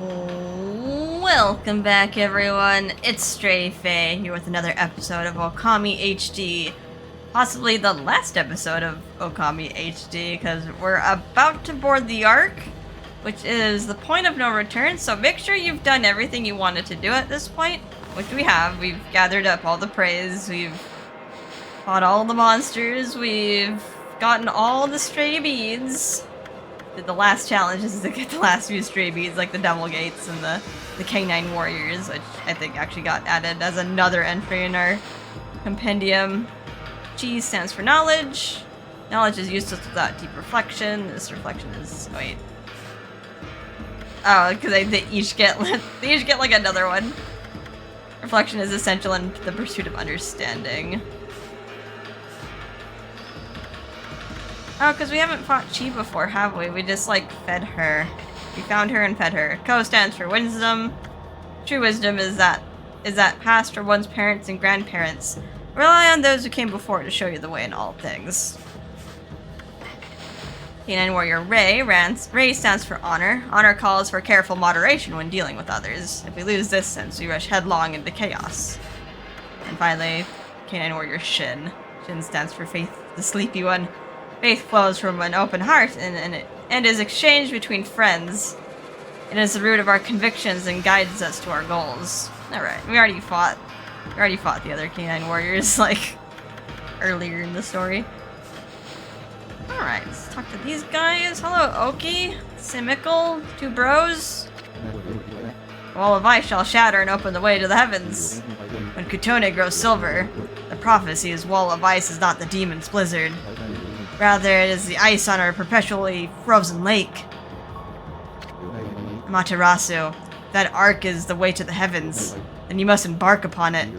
Welcome back, everyone. It's Stray Faye here with another episode of Okami HD. Possibly the last episode of Okami HD, because we're about to board the Ark, which is the point of no return, so make sure you've done everything you wanted to do at this point, which we have. We've gathered up all the praise, we've fought all the monsters, we've gotten all the stray beads. The last challenge is to get the last few stray beads, like the Devil Gates and the K9 Warriors, which I think actually got added as another entry in our compendium. G stands for knowledge. Knowledge is useless without deep reflection. This reflection is... wait. Oh, because they each get like another one. Reflection is essential in the pursuit of understanding. Oh, because we haven't fought Chi before, have we? We just, like, fed her. We found her and fed her. Ko stands for wisdom. True wisdom is that passed from one's parents and grandparents. Rely on those who came before to show you the way in all things. K9 Warrior Ray stands for honor. Honor calls for careful moderation when dealing with others. If we lose this sense, we rush headlong into chaos. And finally, K9 Warrior Shin. Shin stands for faith, the sleepy one. Faith flows from an open heart and is exchanged between friends. It is the root of our convictions and guides us to our goals. Alright, we already fought the other K9 Warriors, like, earlier in the story. Alright, let's talk to these guys. Hello, Oki, Simical, two bros. The wall of ice shall shatter and open the way to the heavens. When Kutone grows silver, the prophecy is wall of ice is not the demon's blizzard. Rather, it is the ice on our perpetually frozen lake. Amaterasu, that ark is the way to the heavens, then you must embark upon it.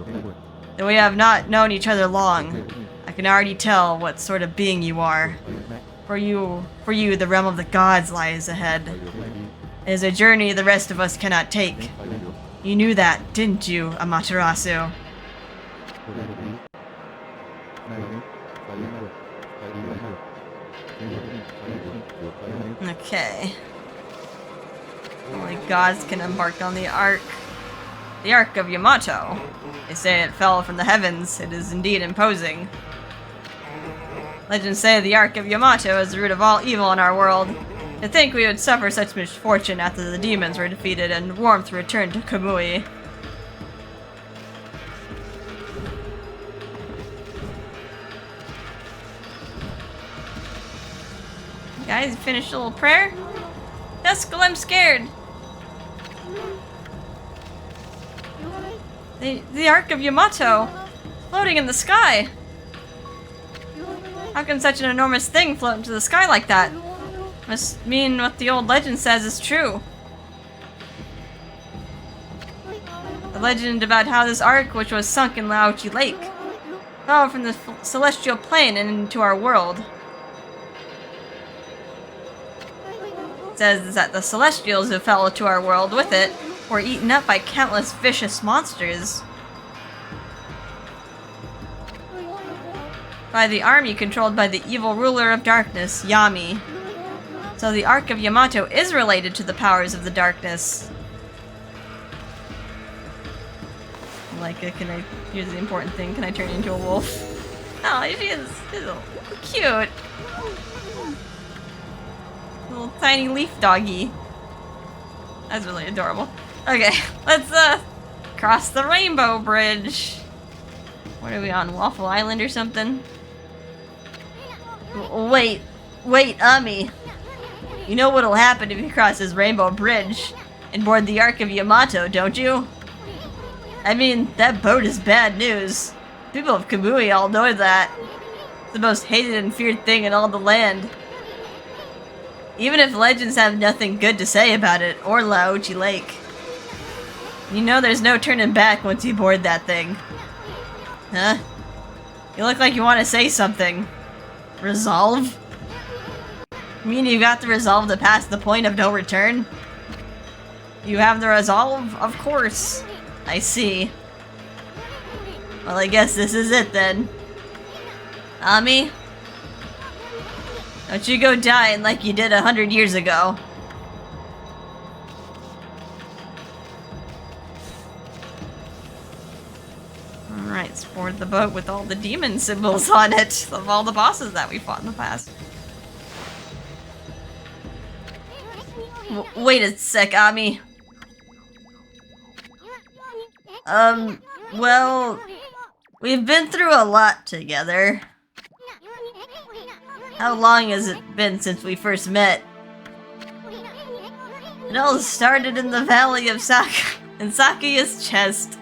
Though we have not known each other long, I can already tell what sort of being you are. For you, the realm of the gods lies ahead. It is a journey the rest of us cannot take. You knew that, didn't you, Amaterasu? Okay. Only gods can embark on the Ark. The Ark of Yamato. They say it fell from the heavens. It is indeed imposing. Legends say the Ark of Yamato is the root of all evil in our world. To think we would suffer such misfortune after the demons were defeated and warmth returned to Kamui. Guys, finish a little prayer? Eskel, I'm scared! The Ark of Yamato! Floating in the sky! How can such an enormous thing float into the sky like that? Must mean what the old legend says is true. The legend about how this Ark, which was sunk in Laochi Lake, fell from the celestial plane and into our world. Says that the celestials who fell to our world with it were eaten up by countless vicious monsters. By the army controlled by the evil ruler of darkness, Yami. So the Ark of Yamato is related to the powers of the darkness. Like, here's the important thing, can I turn into a wolf? Oh, she's cute. Little tiny leaf doggy. That's really adorable. Okay, let's cross the rainbow bridge. What are we on, Waffle Island or something? Wait, Ami. You know what'll happen if you cross this rainbow bridge and board the Ark of Yamato, don't you? I mean, that boat is bad news. People of Kamui all know that. It's the most hated and feared thing in all the land. Even if legends have nothing good to say about it, or Laochi Lake. You know there's no turning back once you board that thing. Huh? You look like you want to say something. Resolve? You mean you got the resolve to pass the point of no return? You have the resolve? Of course. I see. Well, I guess this is it then. Ami? Don't you go dying like you did 100 years ago. explored the boat with all the demon symbols on it of all the bosses that we fought in the past. Wait a sec, Ami. Well, we've been through a lot together. How long has it been since we first met? It all started in the valley of in Sakuya's chest.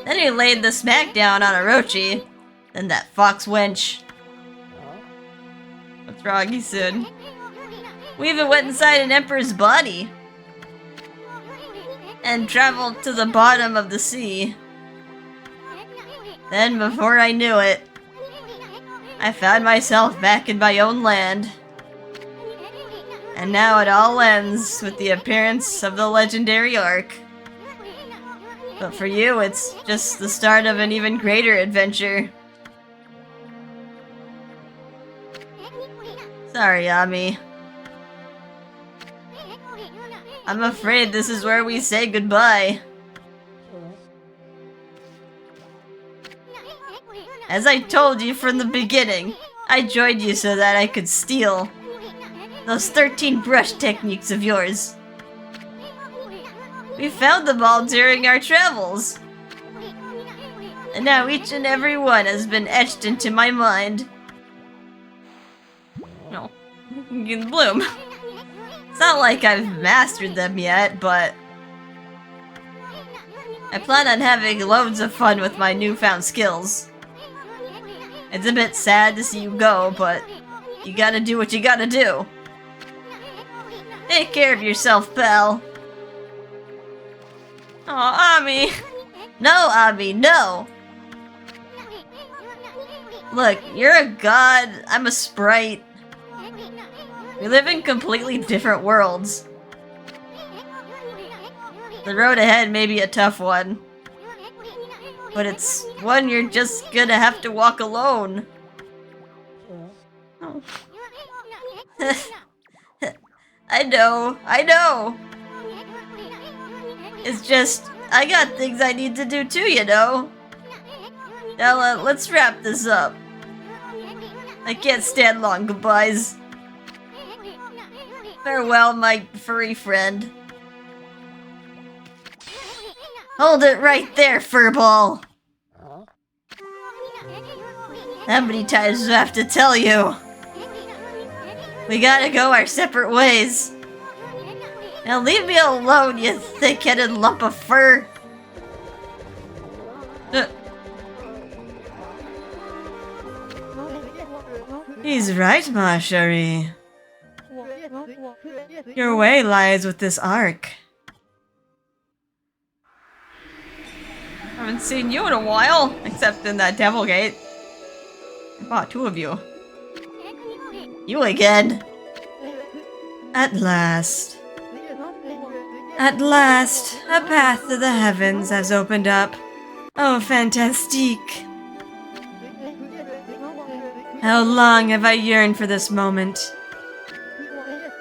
Then he laid the smackdown on Orochi. Then that fox wench. What's wrong, he said. We even went inside an emperor's body. And traveled to the bottom of the sea. Then, before I knew it, I found myself back in my own land. And now it all ends with the appearance of the legendary Ark. But for you, it's just the start of an even greater adventure. Sorry, Ami. I'm afraid this is where we say goodbye. As I told you from the beginning, I joined you so that I could steal those 13 brush techniques of yours. We found them all during our travels. And now each and every one has been etched into my mind. No, in bloom. It's not like I've mastered them yet, but I plan on having loads of fun with my newfound skills. It's a bit sad to see you go, but you gotta do what you gotta do. Take care of yourself, pal. Aw, Ami. No, Ami, no! Look, you're a god, I'm a sprite. We live in completely different worlds. The road ahead may be a tough one. But it's one you're just gonna have to walk alone. Oh. I know. It's just, I got things I need to do too, you know. Now let's wrap this up. I can't stand long goodbyes. Farewell, my furry friend. Hold it right there, furball! How many times do I have to tell you? We gotta go our separate ways. Now leave me alone, you thick-headed lump of fur! He's right, Mashari. Your way lies with this Ark. Haven't seen you in a while, except in that Devil Gate. I fought two of you. You again? At last. At last, a path to the heavens has opened up. Oh, fantastique. How long have I yearned for this moment?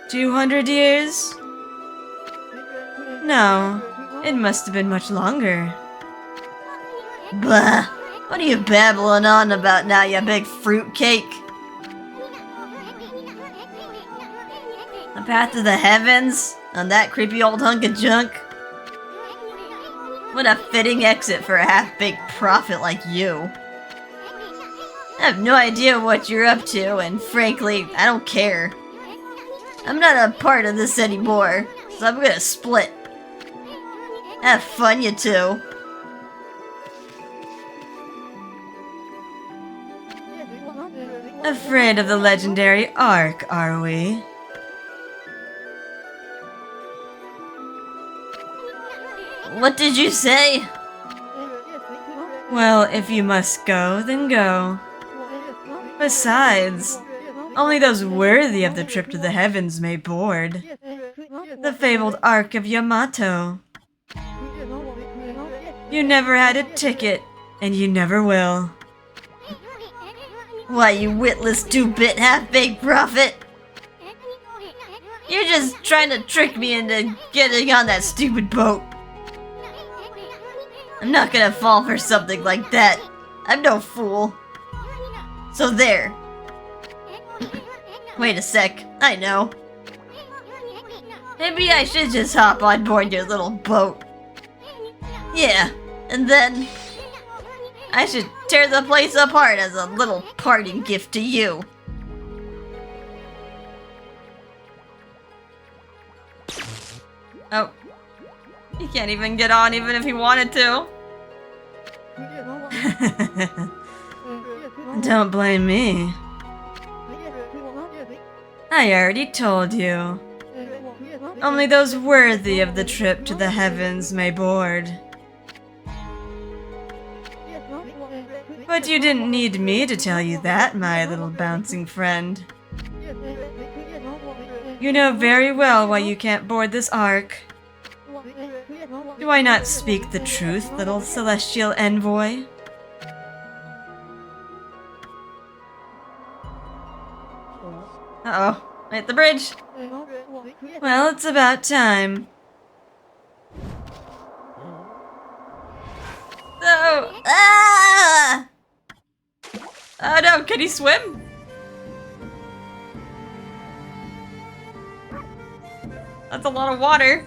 200 years? No, it must have been much longer. Blah! What are you babbling on about now, you big fruitcake? The path to the heavens? On that creepy old hunk of junk? What a fitting exit for a half-baked prophet like you. I have no idea what you're up to, and frankly, I don't care. I'm not a part of this anymore, so I'm gonna split. Have fun, you two. Afraid of the legendary Ark, are we? What did you say? Well, if you must go, then go. Besides, only those worthy of the trip to the heavens may board. The fabled Ark of Yamato. You never had a ticket, and you never will. Why, you witless two-bit half-baked prophet? You're just trying to trick me into getting on that stupid boat. I'm not gonna fall for something like that. I'm no fool. So there. Wait a sec. I know. Maybe I should just hop on board your little boat. Yeah, and then I should tear the place apart as a little parting gift to you. Oh. He can't even get on even if he wanted to. Don't blame me. I already told you. Only those worthy of the trip to the heavens may board. But you didn't need me to tell you that, my little bouncing friend. You know very well why you can't board this Ark. Do I not speak the truth, little celestial envoy? Uh-oh. Hit the bridge. Well, it's about time. No! Ah! Oh no, can he swim? That's a lot of water.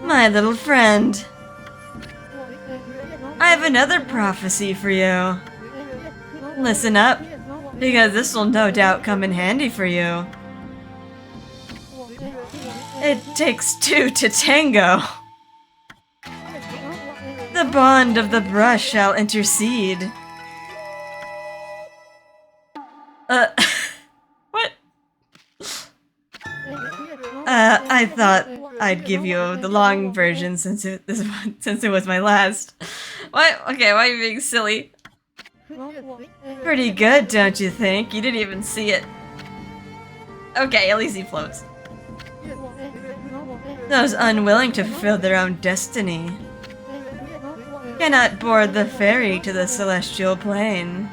My little friend. I have another prophecy for you. Listen up, because this will no doubt come in handy for you. It takes two to tango. The bond of the brush shall intercede. What? I thought I'd give you the long version since it was my last. What? Okay, why are you being silly? Pretty good, don't you think? You didn't even see it. Okay, at least he floats. Those unwilling to fulfill their own destiny cannot board the ferry to the celestial plane.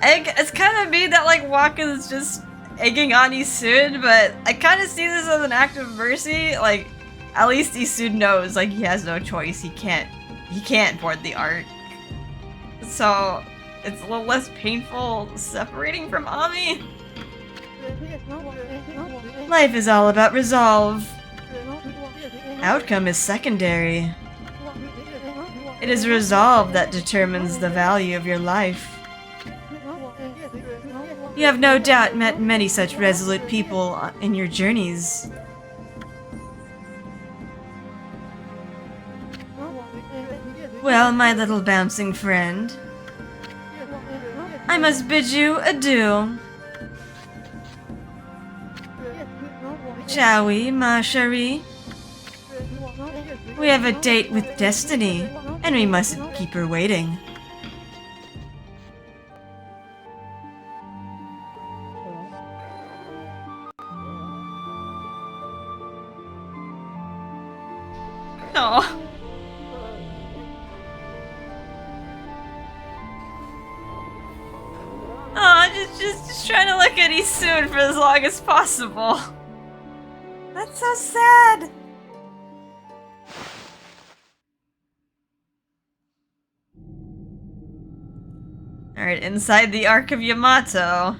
It's kind of mean that like Waka is just egging on Isud, but I kind of see this as an act of mercy. Like, at least Isud knows like he has no choice. He can't board the Ark. So it's a little less painful separating from Ami. Life is all about resolve. Outcome is secondary. It is resolve that determines the value of your life. You have no doubt met many such resolute people in your journeys. Well, my little bouncing friend, I must bid you adieu. Shall we, ma chérie? We have a date with destiny, and we mustn't keep her waiting. Oh. Oh, just trying to look at Isud for as long as possible. That's so sad. Alright, inside the Ark of Yamato.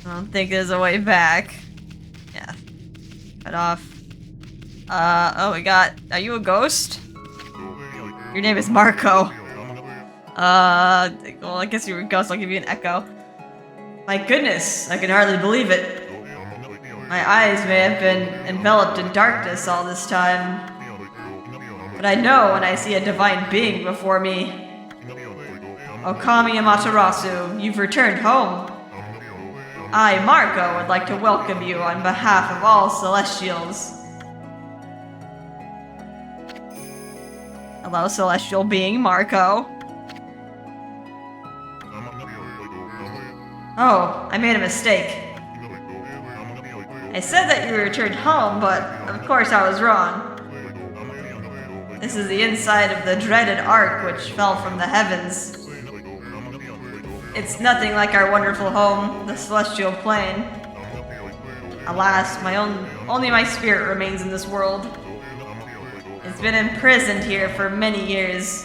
I don't think there's a way back. Yeah. Cut off. Oh, we got... Are you a ghost? Your name is Marco. Well, I guess you're a ghost. I'll give you an echo. My goodness, I can hardly believe it. My eyes may have been enveloped in darkness all this time. But I know when I see a divine being before me. Okami Amaterasu, you've returned home. I, Marco, would like to welcome you on behalf of all Celestials. Hello, Celestial being Marco. Oh, I made a mistake. I said that you returned home, but of course I was wrong. This is the inside of the dreaded Ark which fell from the heavens. It's nothing like our wonderful home, the celestial plane. Alas, only my spirit remains in this world. It's been imprisoned here for many years.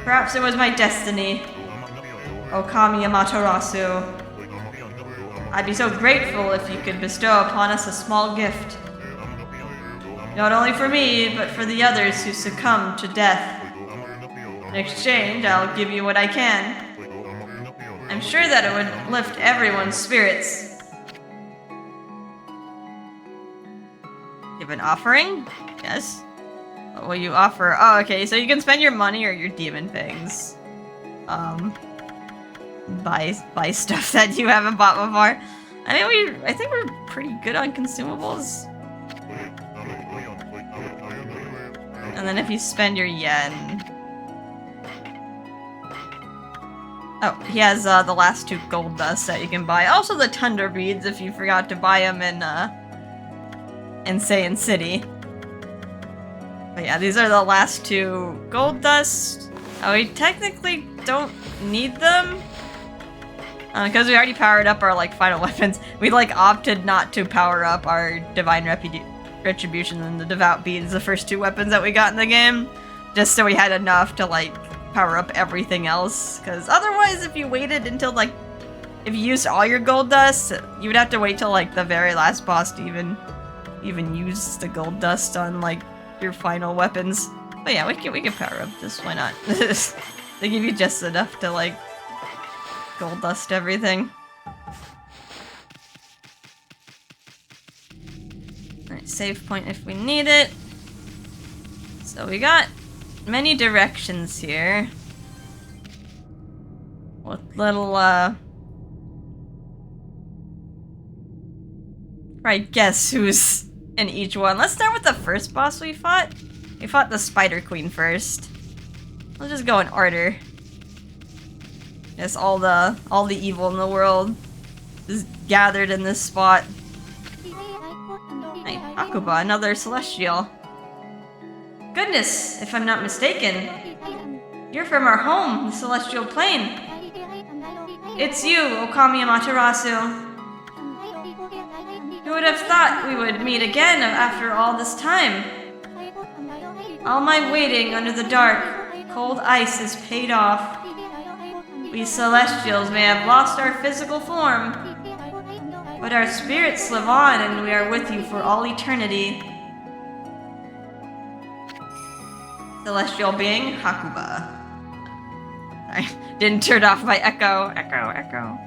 Perhaps it was my destiny. Okami Amaterasu. I'd be so grateful if you could bestow upon us a small gift. Not only for me, but for the others who succumb to death. In exchange, I'll give you what I can. I'm sure that it would lift everyone's spirits. Give an offering? Yes. What will you offer? Oh, okay, so you can spend your money or your demon things. Buy stuff that you haven't bought before. I mean, I think we're pretty good on consumables. And then if you spend your yen... Oh, he has the last 2 gold dust that you can buy. Also the Tundra beads if you forgot to buy them in Saiyan City. But yeah, these are the last 2 gold dust. Oh, we technically don't need them. Because we already powered up our, like, final weapons. We, like, opted not to power up our Divine Retribution and the Devout Beads, the first 2 weapons that we got in the game. Just so we had enough to, like, power up everything else. Because otherwise, if you waited until, like, if you used all your gold dust, you would have to wait till, like, the very last boss to even use the gold dust on, like, your final weapons. But yeah, we can power up this, why not? They give you just enough to, like, gold dust everything. Alright, save point if we need it. So we got many directions here. With little, probably guess who's in each one. Let's start with the first boss we fought. We fought the Spider Queen first. Let's just go in order. Yes, all the evil in the world is gathered in this spot. Hey, Hakuba, another celestial. Goodness, if I'm not mistaken, you're from our home, the celestial plane. It's you, Okami Amaterasu. Who would have thought we would meet again after all this time? All my waiting under the dark, cold ice is paid off. We Celestials may have lost our physical form, but our spirits live on and we are with you for all eternity. Celestial being, Hakuba. I didn't turn off my echo. Echo.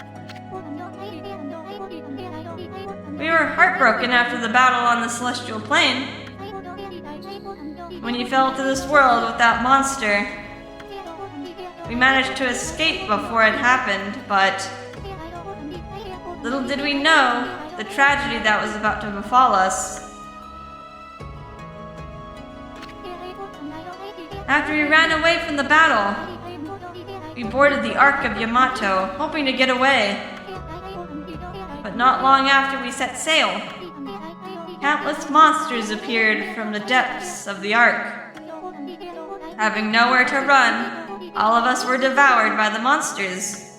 We were heartbroken after the battle on the Celestial Plane. When you fell to this world with that monster, we managed to escape before it happened, but little did we know the tragedy that was about to befall us. After we ran away from the battle, we boarded the Ark of Yamato, hoping to get away. But not long after we set sail, countless monsters appeared from the depths of the Ark. Having nowhere to run, all of us were devoured by the monsters.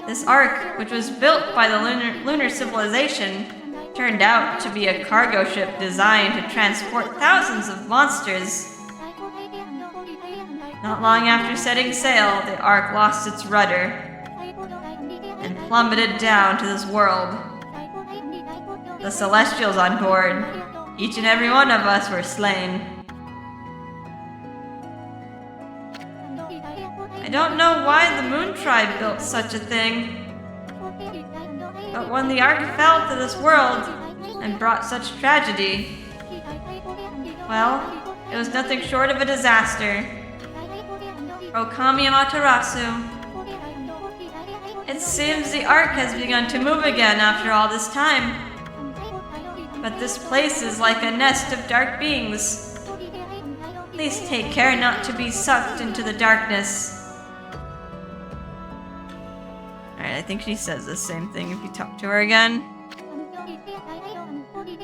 This Ark, which was built by the lunar civilization, turned out to be a cargo ship designed to transport thousands of monsters. Not long after setting sail, the Ark lost its rudder and plummeted down to this world. The Celestials on board, each and every one of us were slain. I don't know why the Moon Tribe built such a thing, but when the Ark fell to this world and brought such tragedy, well, it was nothing short of a disaster. Okami Amaterasu. It seems the Ark has begun to move again after all this time. But this place is like a nest of dark beings. Please take care not to be sucked into the darkness. Alright, I think she says the same thing if you talk to her again.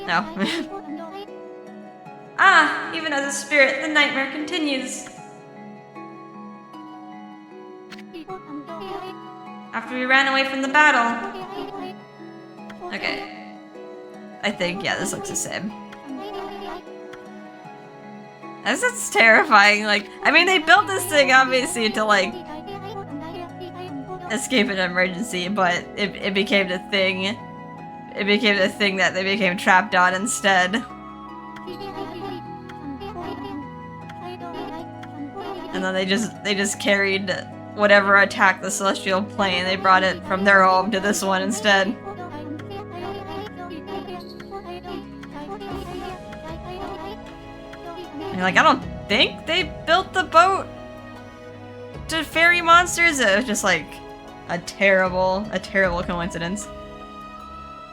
No. Ah, even as a spirit, the nightmare continues. after we ran away from the battle. Okay. I think, yeah, this looks the same. That's terrifying. Like, I mean, they built this thing obviously to like escape an emergency, but it became the thing. It became the thing that they became trapped on instead. And then they just carried whatever attacked the celestial plane. They brought it from their home to this one instead. And like, I don't think they built the boat to ferry monsters. It was just like a terrible coincidence.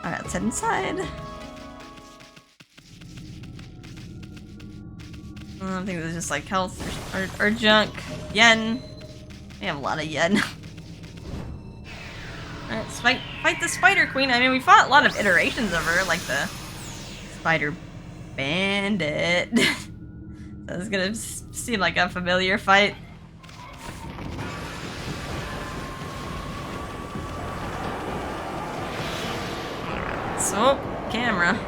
Alright, let's head inside. I think this is just like health or junk. Yen. We have a lot of yen. Alright, let's fight the Spider Queen. I mean, we fought a lot of iterations of her, like the Spider Bandit. So it's gonna seem like a familiar fight. So, camera.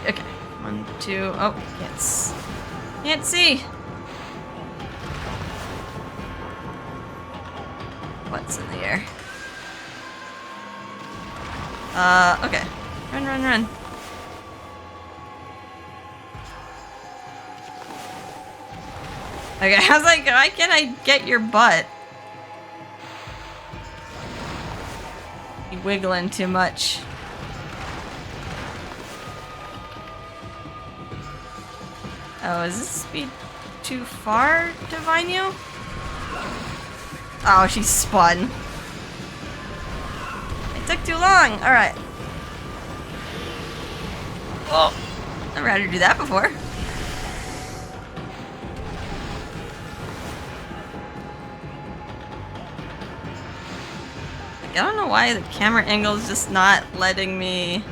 Okay, 1, 2. Oh, can't see. What's in the air? Okay. Run. Okay, I was like, why can't I get your butt? You're wiggling too much. Oh, is this speed too far to find you? Oh, she spun. It took too long. Alright. Oh, I've had her do that before. I don't know why the camera angle is just not letting me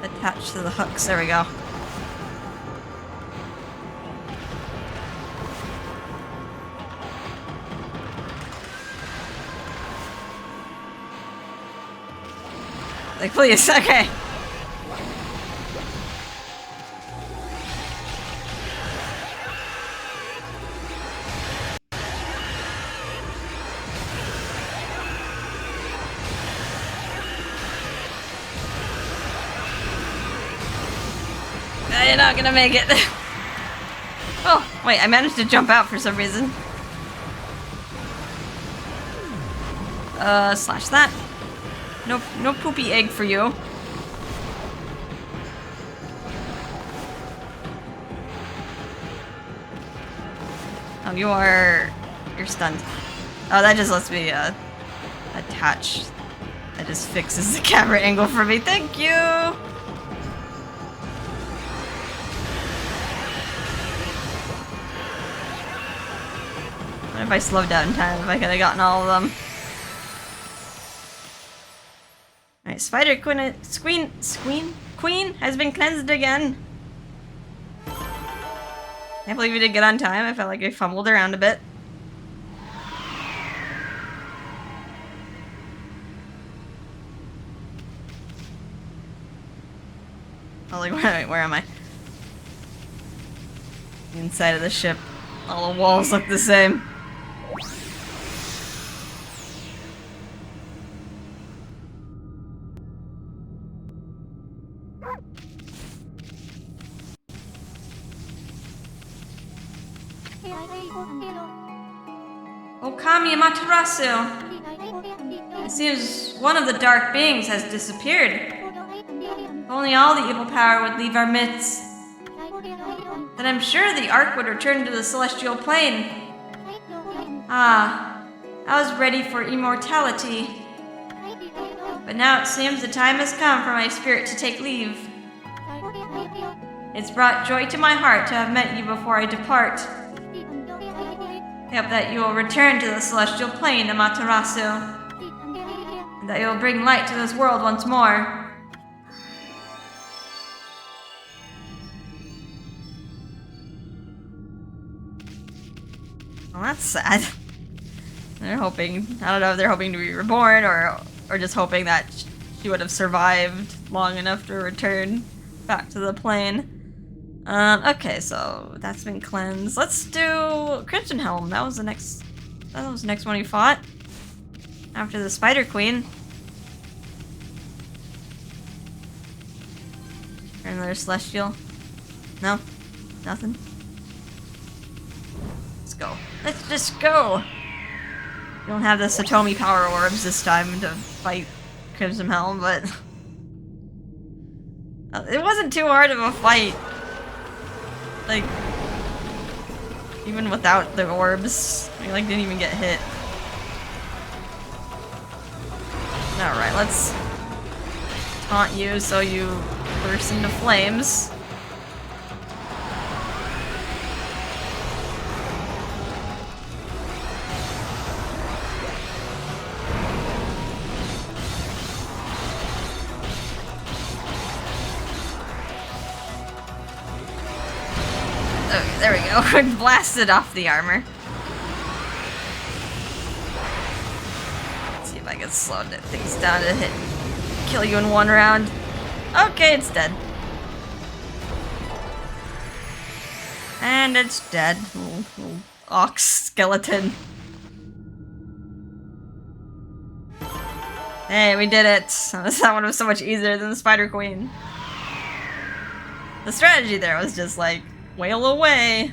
attach to the hooks. There we go. Like, please, okay. You're not gonna make it. Oh, wait, I managed to jump out for some reason. Slash that. No poopy egg for you. Oh, you're stunned. Oh, that just lets me, attach. That just fixes the camera angle for me. Thank you! What if I slowed down in time if I could have gotten all of them? Alright, Spider Queen has been cleansed again. Can't believe we didn't get on time. I felt like I fumbled around a bit. Oh, like, where am I? Inside of the ship. All the walls look the same. Okami Amaterasu. It seems one of the dark beings has disappeared. If only all the evil power would leave our midst. Then I'm sure the Ark would return to the celestial plane. Ah, I was ready for immortality. But now it seems the time has come for my spirit to take leave. It's brought joy to my heart to have met you before I depart. I hope that you will return to the celestial plane, Amaterasu. that you'll bring light to this world once more. Well, that's sad. They're hoping, I don't know if they're hoping to be reborn or just hoping that she would have survived long enough to return back to the plane. Okay, so that's been cleansed. Let's do Crimson Helm. That was the next one he fought. After the Spider Queen. Another Celestial. No? Nothing? Let's go. Let's just go! We don't have the Satomi power orbs this time to fight Crimson Helm, but... it wasn't too hard of a fight. Like... even without the orbs. We like didn't even get hit. Alright, let's taunt you so you burst into flames. Okay, there we go. Blasted off the armor. Let's see if I can slow things down to kill you in one round. Okay, it's dead. And it's dead. Little ox skeleton. Hey, we did it. That one was so much easier than the Spider Queen. The strategy there was just like, wail away.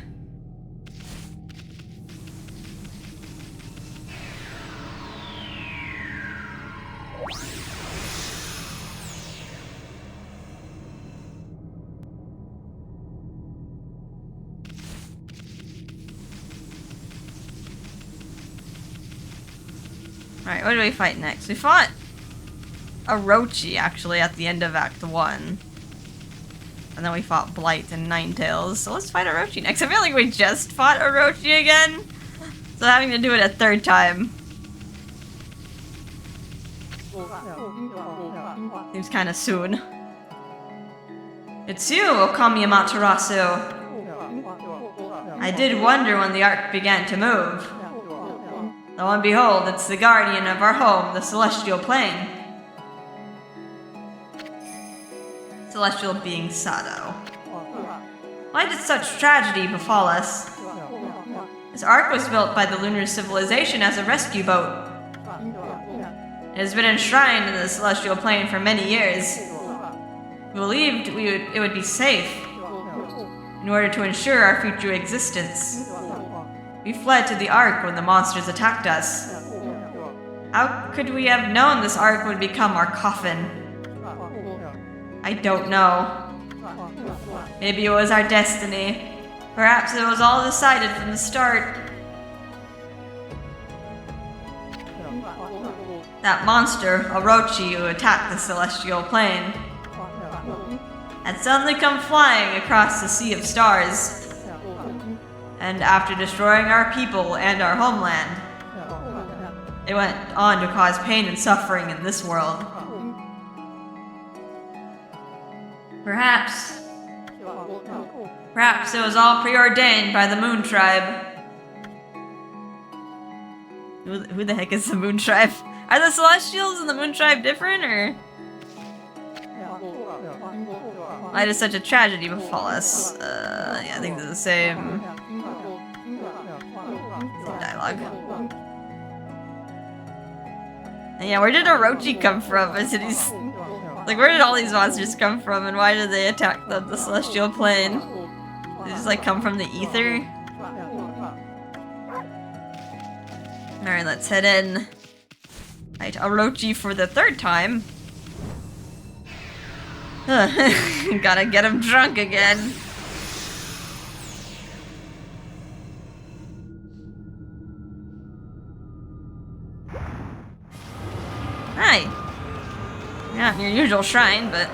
Alright, what do we fight next? We fought Orochi, actually, at the end of Act 1. And then we fought Blight and Ninetales. So let's fight Orochi next. I feel like we just fought Orochi again. So having to do it a third time seems kind of soon. It's you, Okami Amaterasu. I did wonder when the Ark began to move. Lo and behold, it's the guardian of our home, the Celestial Plane. Celestial being Sado. Why did such tragedy befall us? This Ark was built by the lunar civilization as a rescue boat. It has been enshrined in the Celestial Plane for many years. We believed it would be safe in order to ensure our future existence. We fled to the Ark when the monsters attacked us. How could we have known this Ark would become our coffin? I don't know. Maybe it was our destiny. Perhaps it was all decided from the start. That monster, Orochi, who attacked the Celestial Plane, had suddenly come flying across the sea of stars. And after destroying our people and our homeland, it went on to cause pain and suffering in this world. Perhaps it was all preordained by the Moon Tribe. Who the heck is the Moon Tribe? Are the Celestials and the Moon Tribe different, or? Why did such a tragedy befall us? Yeah, I think they're the same dialogue. And yeah, where did Orochi come from? Is it like, where did all these monsters come from, and why did they attack the Celestial Plane? Did they just like come from the ether? Alright, let's head in. Fight Orochi for the third time. Gotta get him drunk again. Hi. Not your usual shrine, but...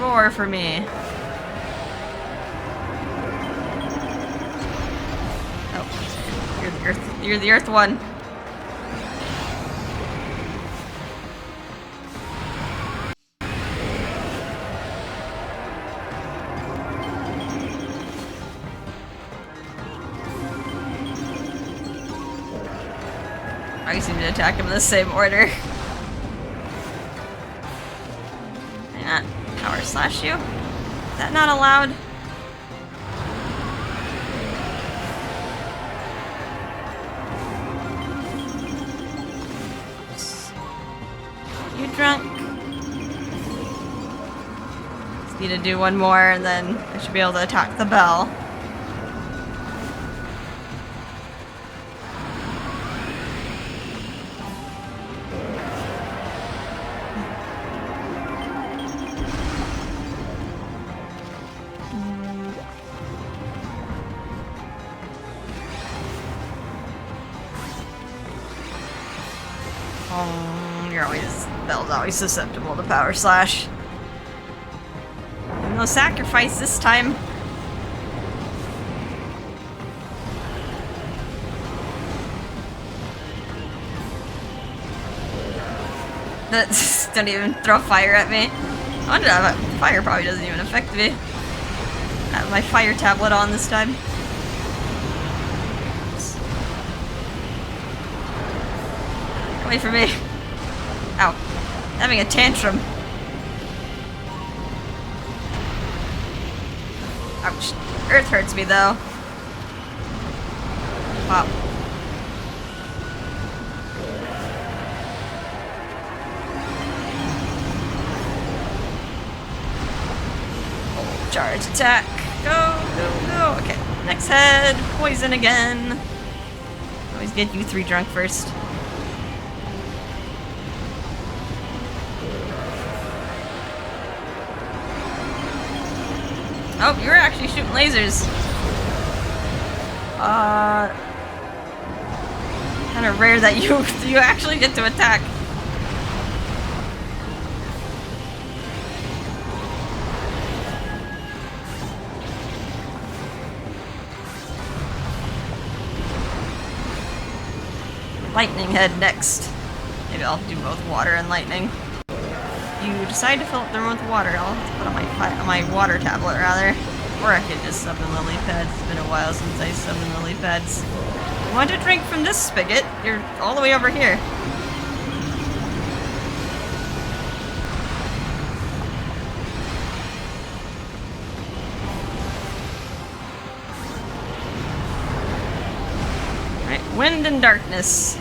roar for me. You're the Earth one. I seem to attack him in the same order. Why not power slash you? Is that not allowed? Oops. You drunk? Just need to do one more and then I should be able to attack the bell. Bell's always susceptible to power slash. No sacrifice this time. Don't even throw fire at me. I wonder if fire probably doesn't even affect me. I have my fire tablet on this time. Get away from me. Ow. Having a tantrum. Ouch. Earth hurts me though. Wow. Charge attack. Go, go, go. Okay. Next head. Poison again. Always get you three drunk first. Oh, you're actually shooting lasers. Kind of rare that you actually get to attack. Lightning head next. Maybe I'll do both water and lightning. You decide to fill up the room with water, I'll have to put on my water tablet rather. Or I could just summon lily pads. It's been a while since I summoned lily pads. You want to drink from this spigot? You're all the way over here. Alright, wind and darkness.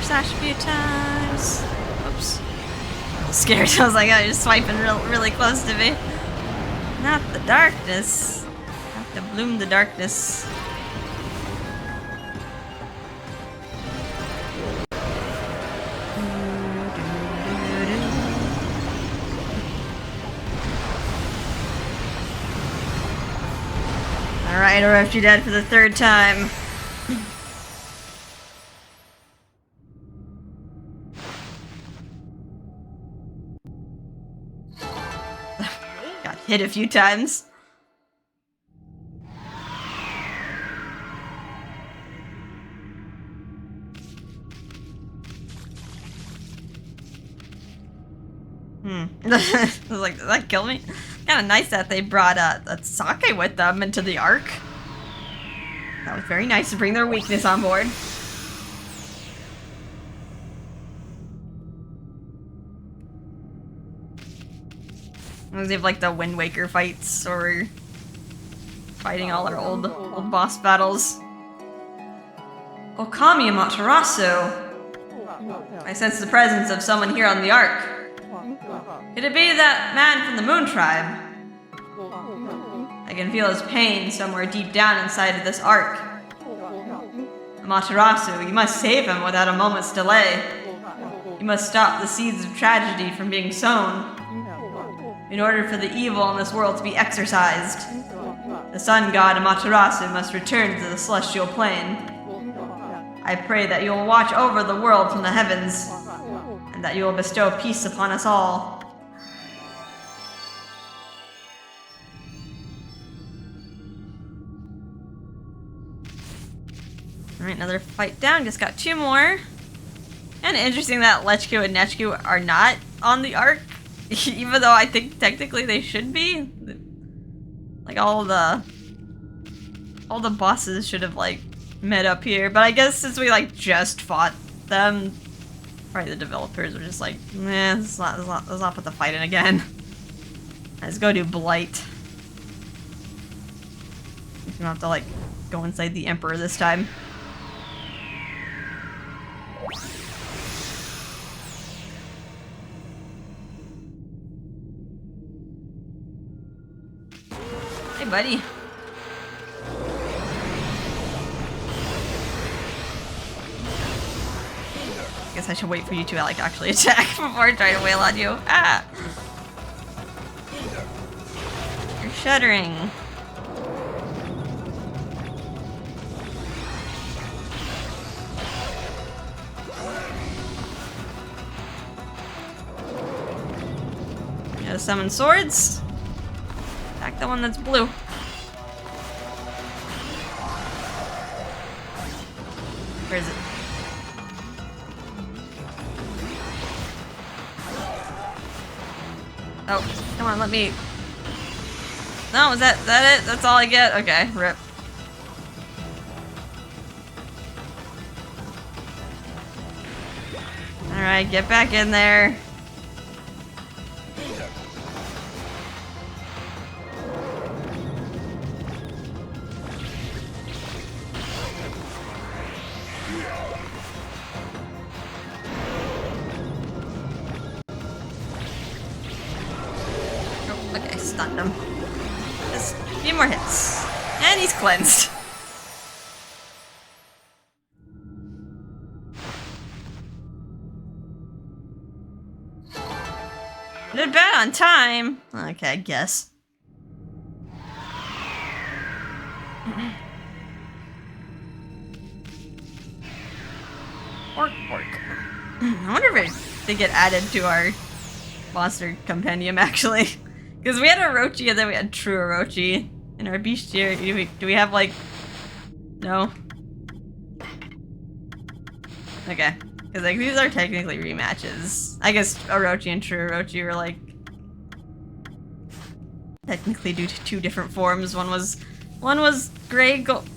Slash a few times. Oops. I was scared. I was like, oh, you're swiping really close to me. Not the darkness. Have to bloom the darkness. Alright, I left you dead for the third time. Hit a few times. I was like, does that kill me? Kind of nice that they brought a sake with them into the Ark. That was very nice to bring their weakness on board. They have like the Wind Waker fights, or fighting all our old boss battles. Okami Amaterasu. I sense the presence of someone here on the Ark. Could it be that man from the Moon Tribe? I can feel his pain somewhere deep down inside of this Ark. Amaterasu, you must save him without a moment's delay. You must stop the seeds of tragedy from being sown. In order for the evil in this world to be exorcised, the sun god Amaterasu must return to the celestial plane. I pray that you will watch over the world from the heavens, and that you will bestow peace upon us all. Alright, another fight down. Just got 2 more. And interesting that Lechku and Nechku are not on the Ark, even though I think technically they should be. Like all the bosses should have like met up here, but I guess since we like just fought them, probably the developers were just like, nah, let's not put the fight in again. Let's go do Blight. You don't have to like go inside the Emperor this time. Hey, buddy. I guess I should wait for you to like actually attack before I try to wail on you. Ah! You're shuddering. You gotta summon swords. Attack the one that's blue. Where is it? Oh, come on, let me... No, is that it? That's all I get? Okay, rip. Alright, get back in there. Okay, stunned him. Just a few more hits. And he's cleansed. Not bad on time. Okay, I guess. Orc. I wonder if they get added to our monster compendium, actually. Because we had Orochi and then we had True Orochi in our bestiary. Do we have, like... No? Okay. Because, like, these are technically rematches. I guess Orochi and True Orochi were, like... technically due to 2 different forms. One was gray gold,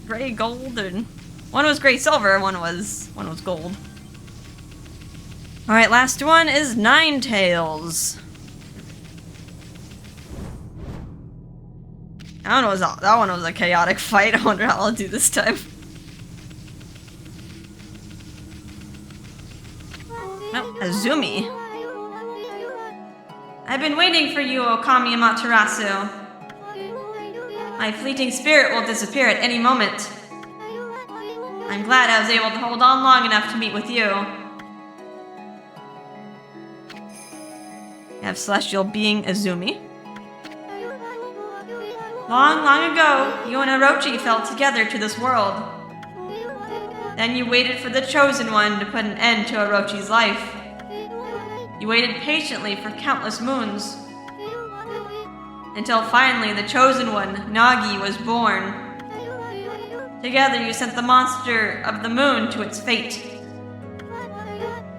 and... one was gray silver, one was gold. Alright, last one is Ninetales. That one was a chaotic fight. I wonder how I'll do this time. No, Azumi. I've been waiting for you, Okami Amaterasu. My fleeting spirit will disappear at any moment. I'm glad I was able to hold on long enough to meet with you. You have celestial being Azumi. Long, long ago, you and Orochi fell together to this world. Then you waited for the Chosen One to put an end to Orochi's life. You waited patiently for countless moons. Until finally the Chosen One, Nagi, was born. Together you sent the monster of the moon to its fate.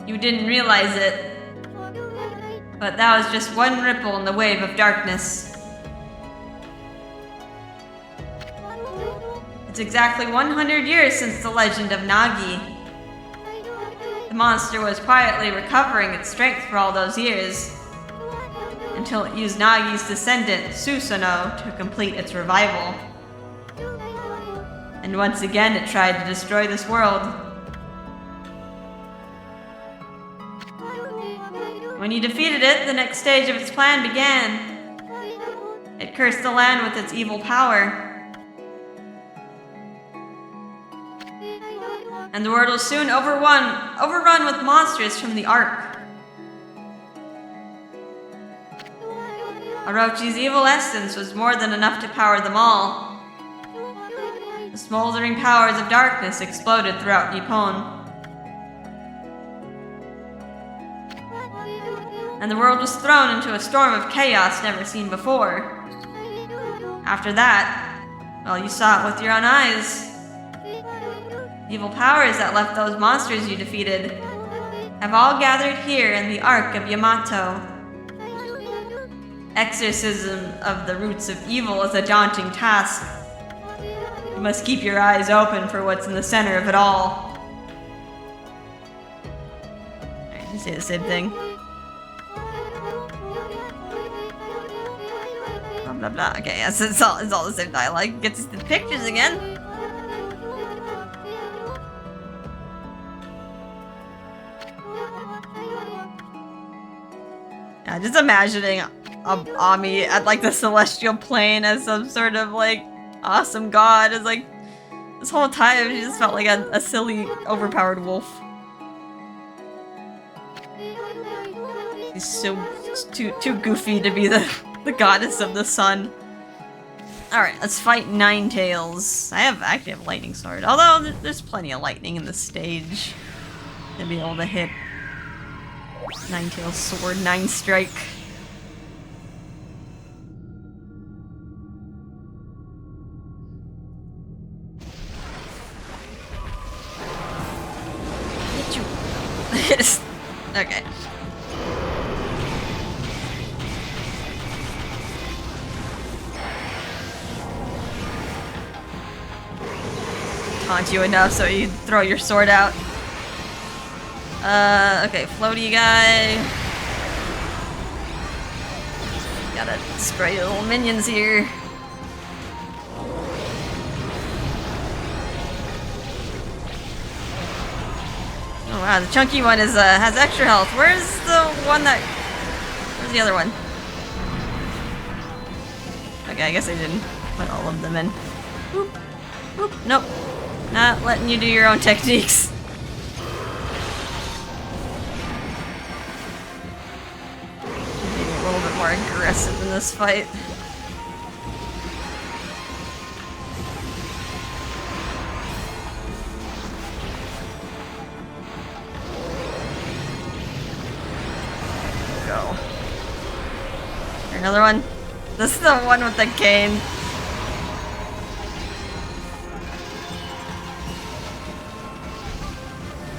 You didn't realize it, but that was just one ripple in the wave of darkness. It's exactly 100 years since the legend of Nagi. The monster was quietly recovering its strength for all those years, until it used Nagi's descendant, Susanoo, to complete its revival. And once again it tried to destroy this world. When you defeated it, the next stage of its plan began. It cursed the land with its evil power. And the world was soon overrun with monsters from the Ark. Orochi's evil essence was more than enough to power them all. The smoldering powers of darkness exploded throughout Nippon. And the world was thrown into a storm of chaos never seen before. After that, well, you saw it with your own eyes. The evil powers that left those monsters you defeated have all gathered here in the Ark of Yamato. Exorcism of the roots of evil is a daunting task. You must keep your eyes open for what's in the center of it all. Alright, you say the same thing. Blah blah blah. Okay, yes, it's all the same dialogue. Gets us the pictures again. Yeah, just imagining Ami at like the celestial plane as some sort of like awesome god. Is like this whole time she just felt like a silly, overpowered wolf. She's so too goofy to be the goddess of the sun. Alright, let's fight Ninetales. I actually have a lightning sword, although there's plenty of lightning in the stage to be able to hit Ninetales sword, 9 strike. Okay. Taunt you enough so you throw your sword out. Okay, floaty guy. Gotta spray your little minions here. Oh wow, the chunky one is has extra health. Where's the one that? Where's the other one? Okay, I guess I didn't put all of them in. Boop, boop. Nope, not letting you do your own techniques. Maybe a little bit more aggressive in this fight. Go. Here, another one. This is the one with the cane.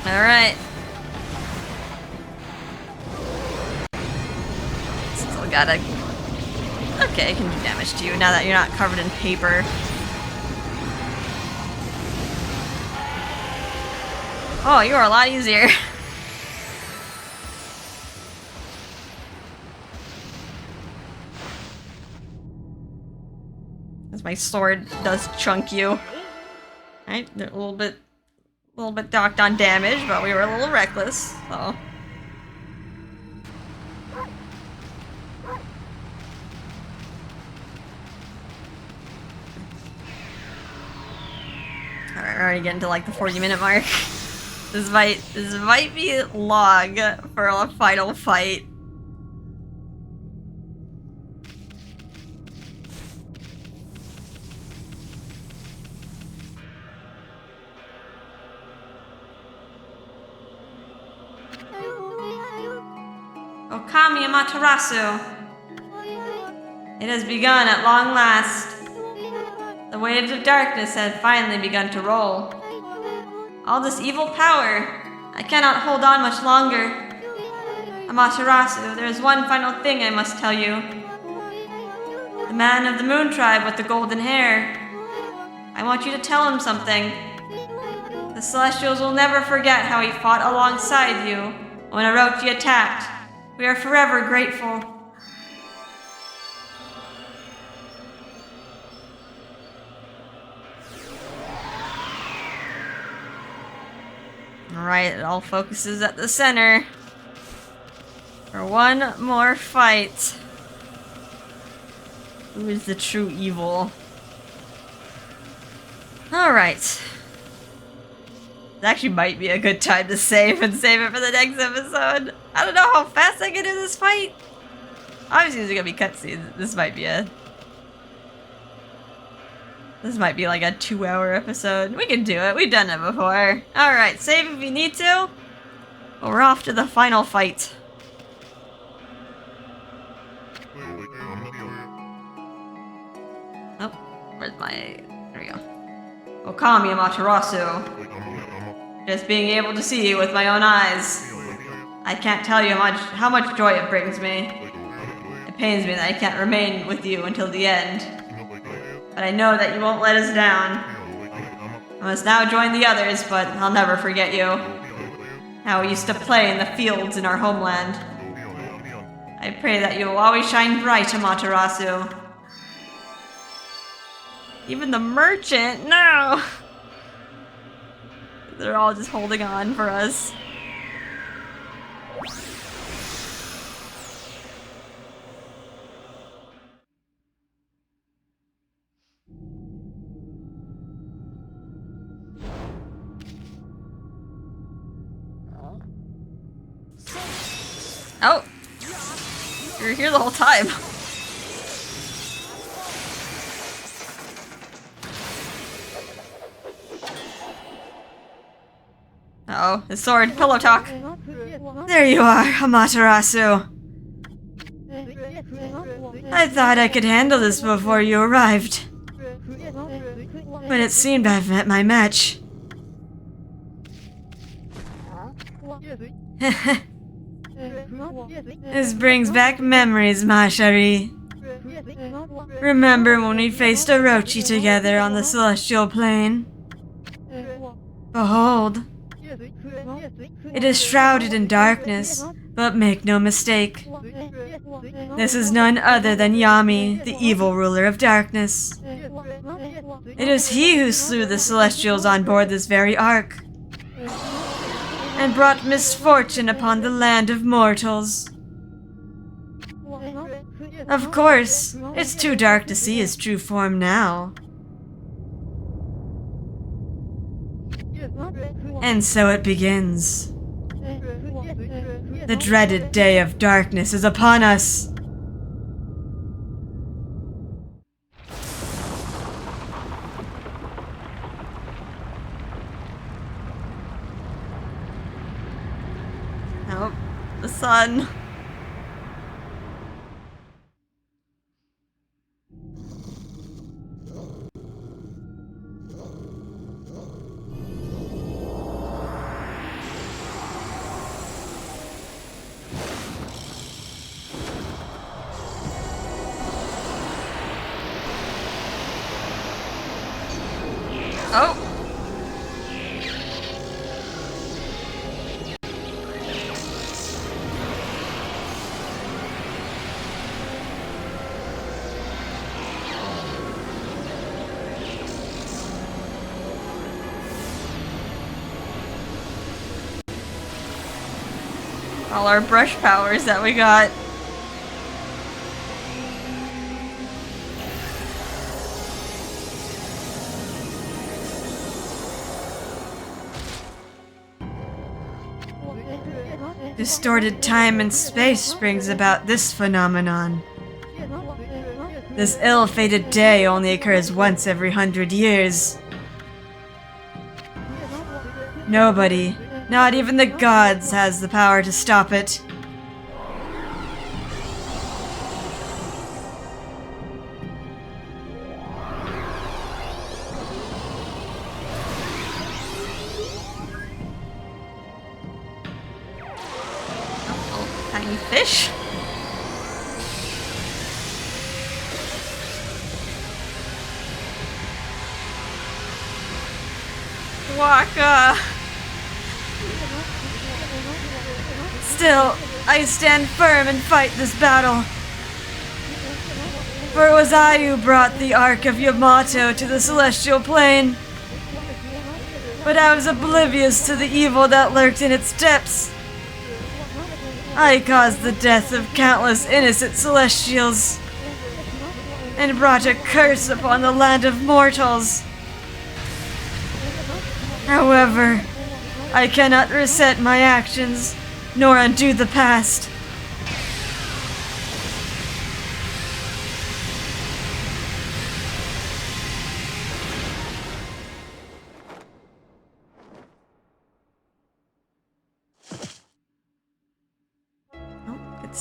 Alright. Still gotta... Okay, I can do damage to you now that you're not covered in paper. Oh, you are a lot easier. As my sword does chunk you. Right, they're a little bit docked on damage, but we were a little reckless, so. Alright, we're already getting to like the 40-minute mark. This might be long for a final fight. Okami Amaterasu. It has begun at long last. The waves of darkness had finally begun to roll. All this evil power, I cannot hold on much longer. Amaterasu, there is one final thing I must tell you. The man of the moon tribe with the golden hair. I want you to tell him something. The Celestials will never forget how he fought alongside you when Orochi attacked. We are forever grateful. Alright, it all focuses at the center. For one more fight. Who is the true evil? Alright. It actually might be a good time to save and save it for the next episode. I don't know how fast I can do this fight. Obviously there's gonna be cutscenes. This This might be like a 2-hour episode. We can do it. We've done it before. Alright, save if you need to. But we're off to the final fight. Oh, where's my... There we go. Okami Amaterasu. Just being able to see you with my own eyes. I can't tell you how much joy it brings me. It pains me that I can't remain with you until the end. But I know that you won't let us down. I must now join the others, but I'll never forget you. How we used to play in the fields in our homeland. I pray that you will always shine bright, Amaterasu. Even the merchant, no! They're all just holding on for us. Oh! You were here the whole time. Uh-oh, his sword, pillow talk. There you are, Amaterasu. I thought I could handle this before you arrived. But it seemed I've met my match. This brings back memories, ma chérie. Remember when we faced Orochi together on the celestial plane? Behold. It is shrouded in darkness, but make no mistake. This is none other than Yami, the evil ruler of darkness. It is he who slew the Celestials on board this very Ark, and brought misfortune upon the land of mortals. Of course, it's too dark to see his true form now. And so it begins. The dreaded day of darkness is upon us. Oh, the sun. Oh! All our brush powers that we got. Distorted time and space brings about this phenomenon. This ill-fated day only occurs once every 100 years. Nobody, not even the gods, has the power to stop it. Tiny fish. Waka. Still, I stand firm and fight this battle. For it was I who brought the Ark of Yamato to the celestial plane. But I was oblivious to the evil that lurked in its depths. I caused the death of countless innocent celestials, and brought a curse upon the land of mortals. However, I cannot reset my actions, nor undo the past.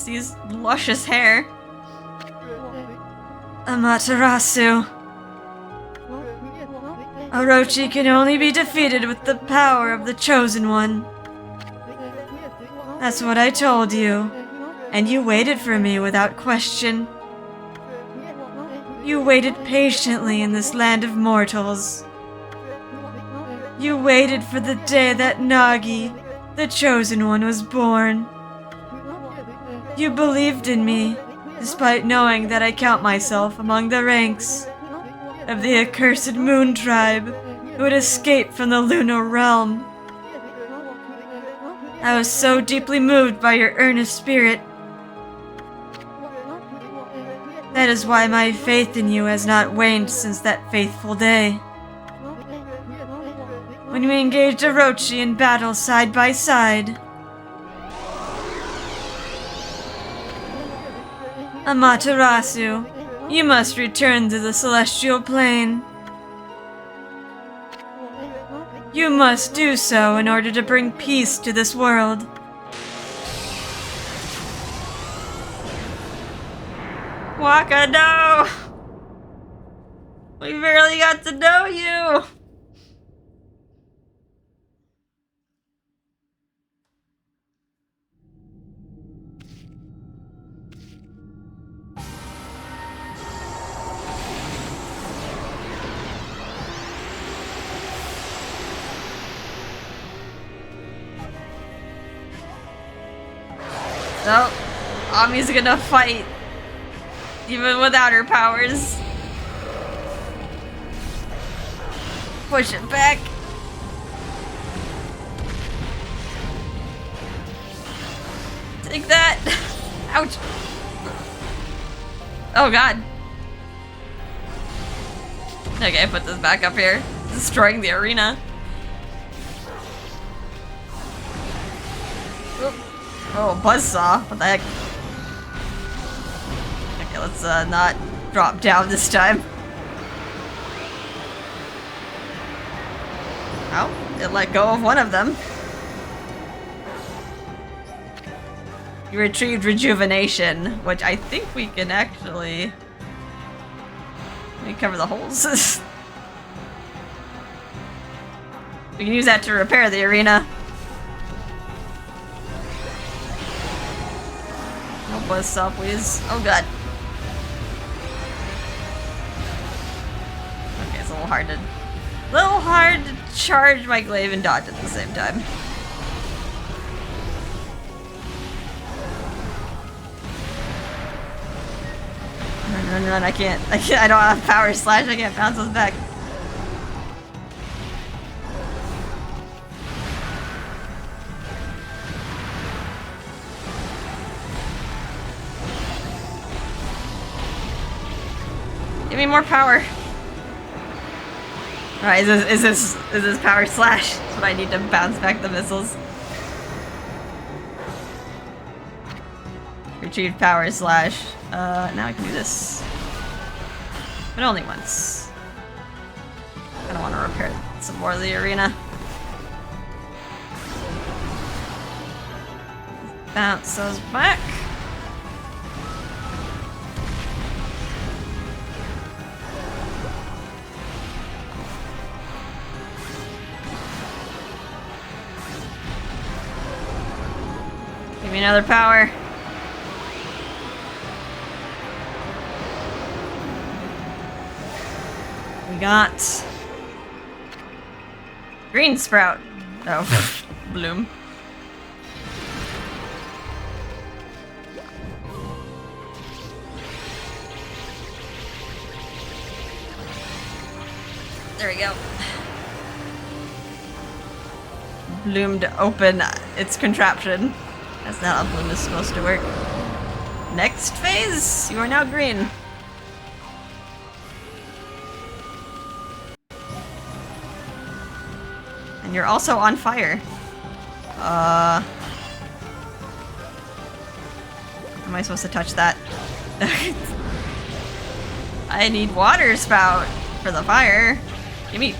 These luscious hair. Amaterasu. Orochi can only be defeated with the power of the Chosen One. That's what I told you. And you waited for me without question. You waited patiently in this land of mortals. You waited for the day that Nagi, the Chosen One, was born. You believed in me, despite knowing that I count myself among the ranks of the accursed Moon Tribe who had escaped from the lunar realm. I was so deeply moved by your earnest spirit. That is why my faith in you has not waned since that faithful day. When we engaged Orochi in battle side by side. Amaterasu, you must return to the celestial plane. You must do so in order to bring peace to this world. Waka, no! We barely got to know you! No, Ami's gonna fight, even without her powers. Push it back. Take that. Ouch. Oh god. Okay, put this back up here. Destroying the arena. Oh, buzzsaw. What the heck? Okay, let's not drop down this time. Oh, it let go of one of them. You retrieved rejuvenation, which I think we can actually... Let me cover the holes. We can use that to repair the arena. No buzzsaw, please. Oh god. Okay, it's a little hard to charge my glaive and dodge at the same time. Run, I can't, I don't have power slash, I can't bounce those back. Give me more power. Alright, is this power slash? That's what I need to bounce back the missiles. Retrieve power slash. Now I can do this. But only once. I don't want to repair some more of the arena. Bounce those back. Give me another power. We got green sprout. Oh, bloom. There we go. Bloom to open its contraption. That's not how bloom is supposed to work. Next phase, you are now green. And you're also on fire. Am I supposed to touch that? I need water spout for the fire. Give me.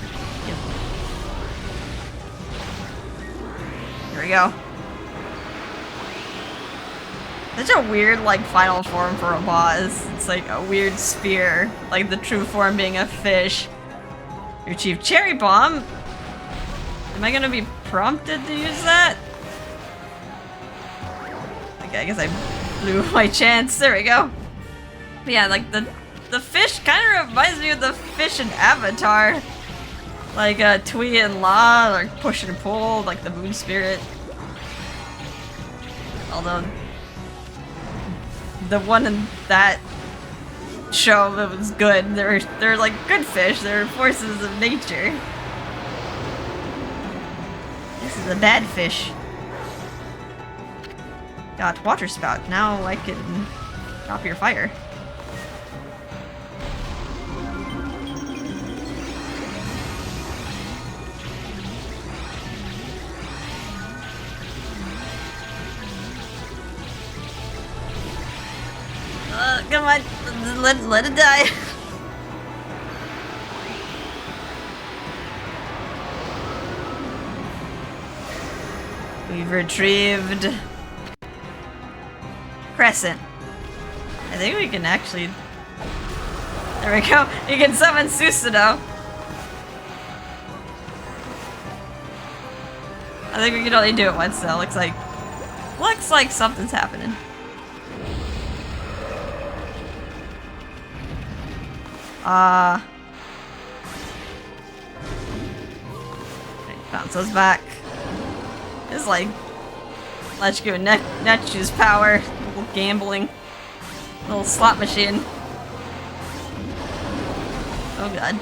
Here we go. Such a weird, like, final form for a boss. It's like a weird spear. Like, the true form being a fish. You achieve Cherry Bomb. Am I gonna be prompted to use that? Okay, I guess I blew my chance. There we go. But yeah, like, the fish kind of reminds me of the fish in Avatar. Like, Tui and La, like, push and pull, like the moon spirit. Although the one in that show that was good, they're like good fish, they're forces of nature. This is a bad fish. Got water spout, now I can drop your fire. Come on, let it die. We've retrieved Crescent. I think we can actually. There we go. You can summon Susanoo. I think we can only do it once though. Looks like something's happening. Bounce those back. It's like let's go Netsu's power. A little gambling. A little slot machine. Oh god.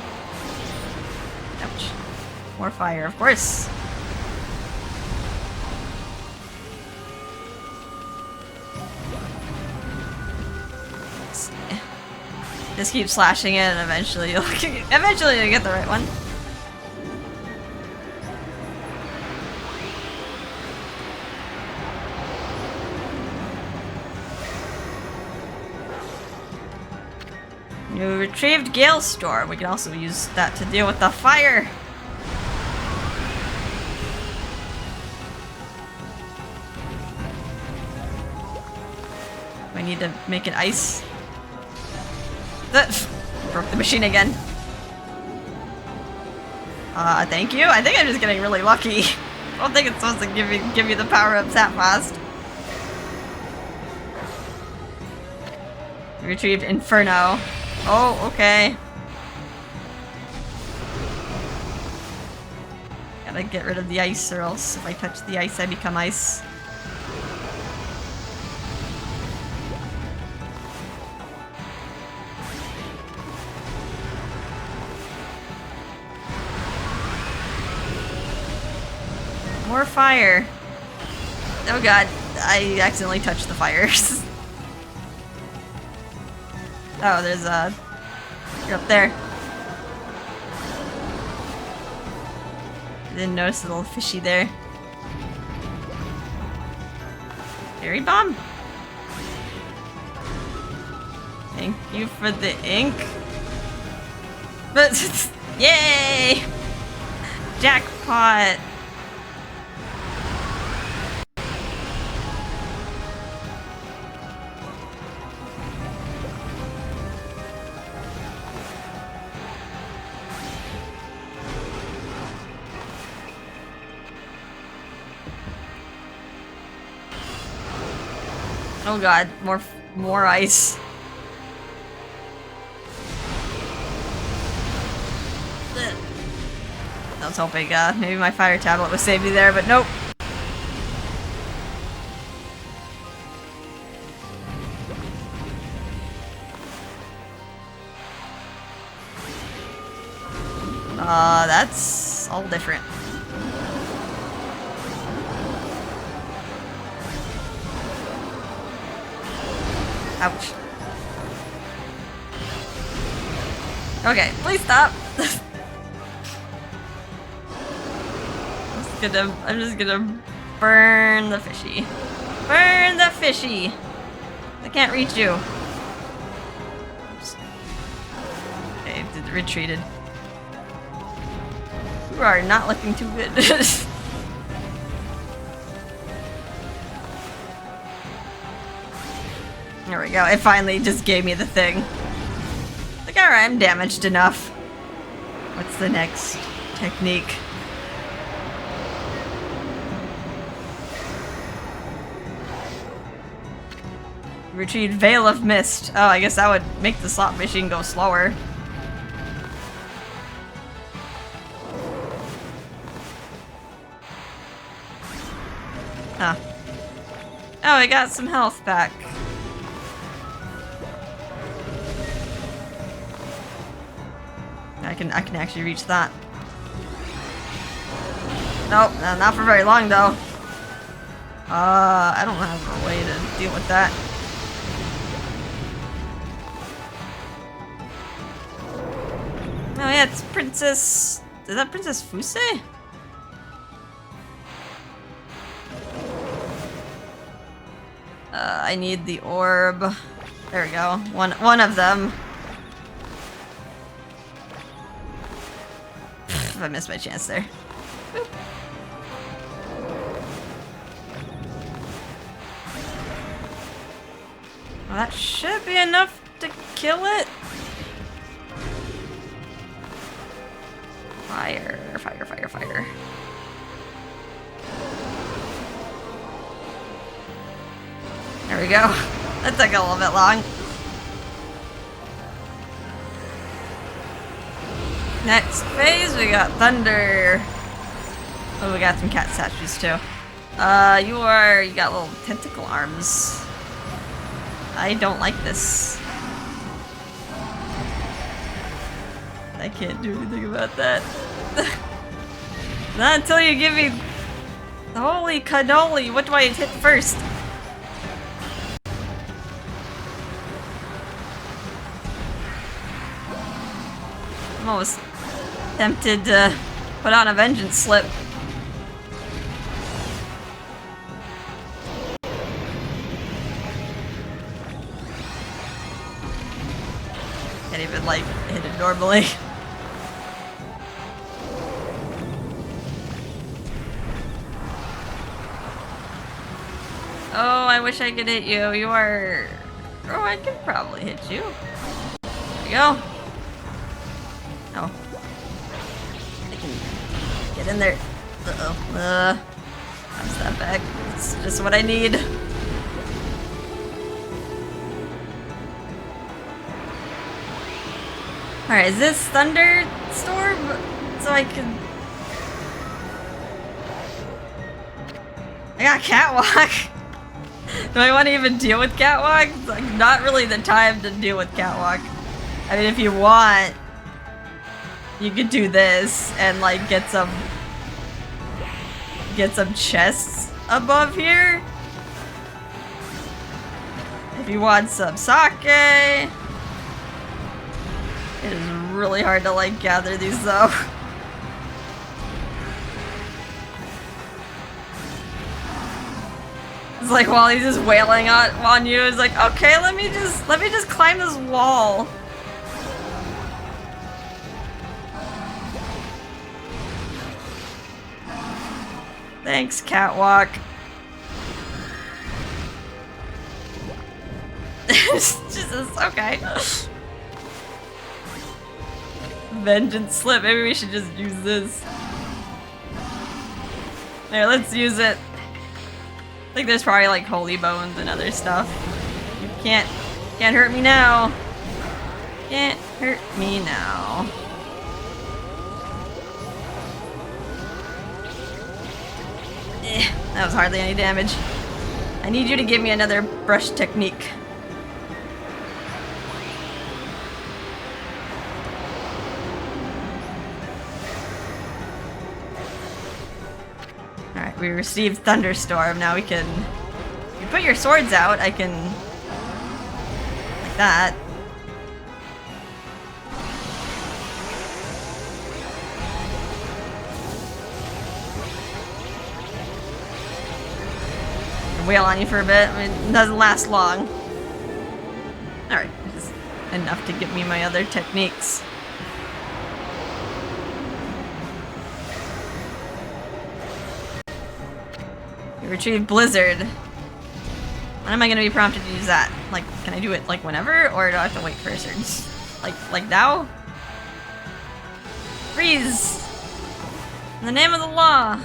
Ouch. More fire, of course. Just keep slashing it and eventually you'll get the right one. You retrieved Gale Storm. We can also use that to deal with the fire. We need to make it ice. Broke the machine again. Thank you. I think I'm just getting really lucky. I don't think it's supposed to give you the power-ups that fast. Retrieved Inferno. Oh, okay. Gotta get rid of the ice or else if I touch the ice I become ice. More fire. Oh god, I accidentally touched the fires. Oh, there's you're up there. I didn't notice the little fishy there. Berry bomb? Thank you for the ink. But yay! Jackpot! Oh god, more ice. I was hoping maybe my fire tablet would save me there, but nope. That's all different. Ouch. Okay, please stop. I'm just gonna burn the fishy. Burn the fishy! I can't reach you. Oops. Okay, it retreated. You are not looking too good. There we go. It finally just gave me the thing. Like, alright, I'm damaged enough. What's the next technique? Retrieve Veil of Mist. Oh, I guess that would make the slot machine go slower. Huh. Oh, I got some health back. I can actually reach that. Nope, not for very long though. I don't have a way to deal with that. Oh yeah, it's Princess... Is that Princess Fuse? I need the orb. There we go. One of them. I missed my chance there. Boop. Well, that should be enough to kill it. Fire, fire, fire, fire. There we go. That took a little bit long. Next phase, we got thunder. Oh, we got some cat statues too. You got little tentacle arms. I don't like this. I can't do anything about that. Not until you give me... Holy cannoli, what do I hit first? I'm almost tempted to put on a vengeance slip. Can't even, like, hit it normally. Oh, I wish I could hit you. You are... Oh, I can probably hit you. There we go. Oh. I can get in there. Uh-oh. I'll step back. It's just what I need. Alright, is this thunderstorm? So I can... I got catwalk. Do I want to even deal with catwalk? It's like not really the time to deal with catwalk. I mean, if you want, you could do this and like get some chests above here. If you want some sake. It is really hard to like gather these though. It's like while he's just wailing on you, it's like, okay, let me just climb this wall. Thanks, catwalk. Jesus, okay. Vengeance slip. Maybe we should just use this. There, let's use it. I think there's probably like holy bones and other stuff. You can't hurt me now. Can't hurt me now. That was hardly any damage. I need you to give me another brush technique. Alright, we received Thunderstorm. Now we can... If you put your swords out, I can... Like that. Wail on you for a bit. I mean, it doesn't last long. Alright, just enough to give me my other techniques. You retrieve Blizzard. When am I going to be prompted to use that? Like, can I do it like whenever, or do I have to wait for a certain like now? Freeze! In the name of the law!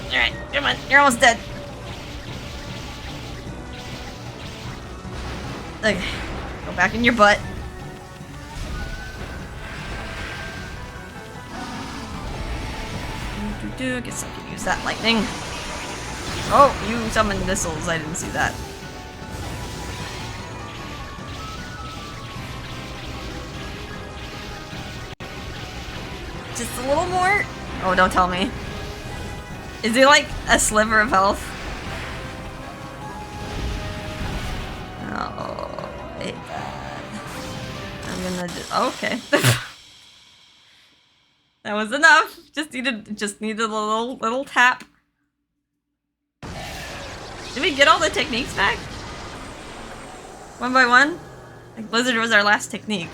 Alright, come on, you're almost dead. Okay, go back in your butt. Guess I can use that lightning. Oh, you summoned missiles, I didn't see that. Just a little more? Oh, don't tell me. Is he like a sliver of health? Oh, I hate that. I'm gonna do. Okay. That was enough. Just needed a little tap. Did we get all the techniques back? One by one? Like Blizzard was our last technique.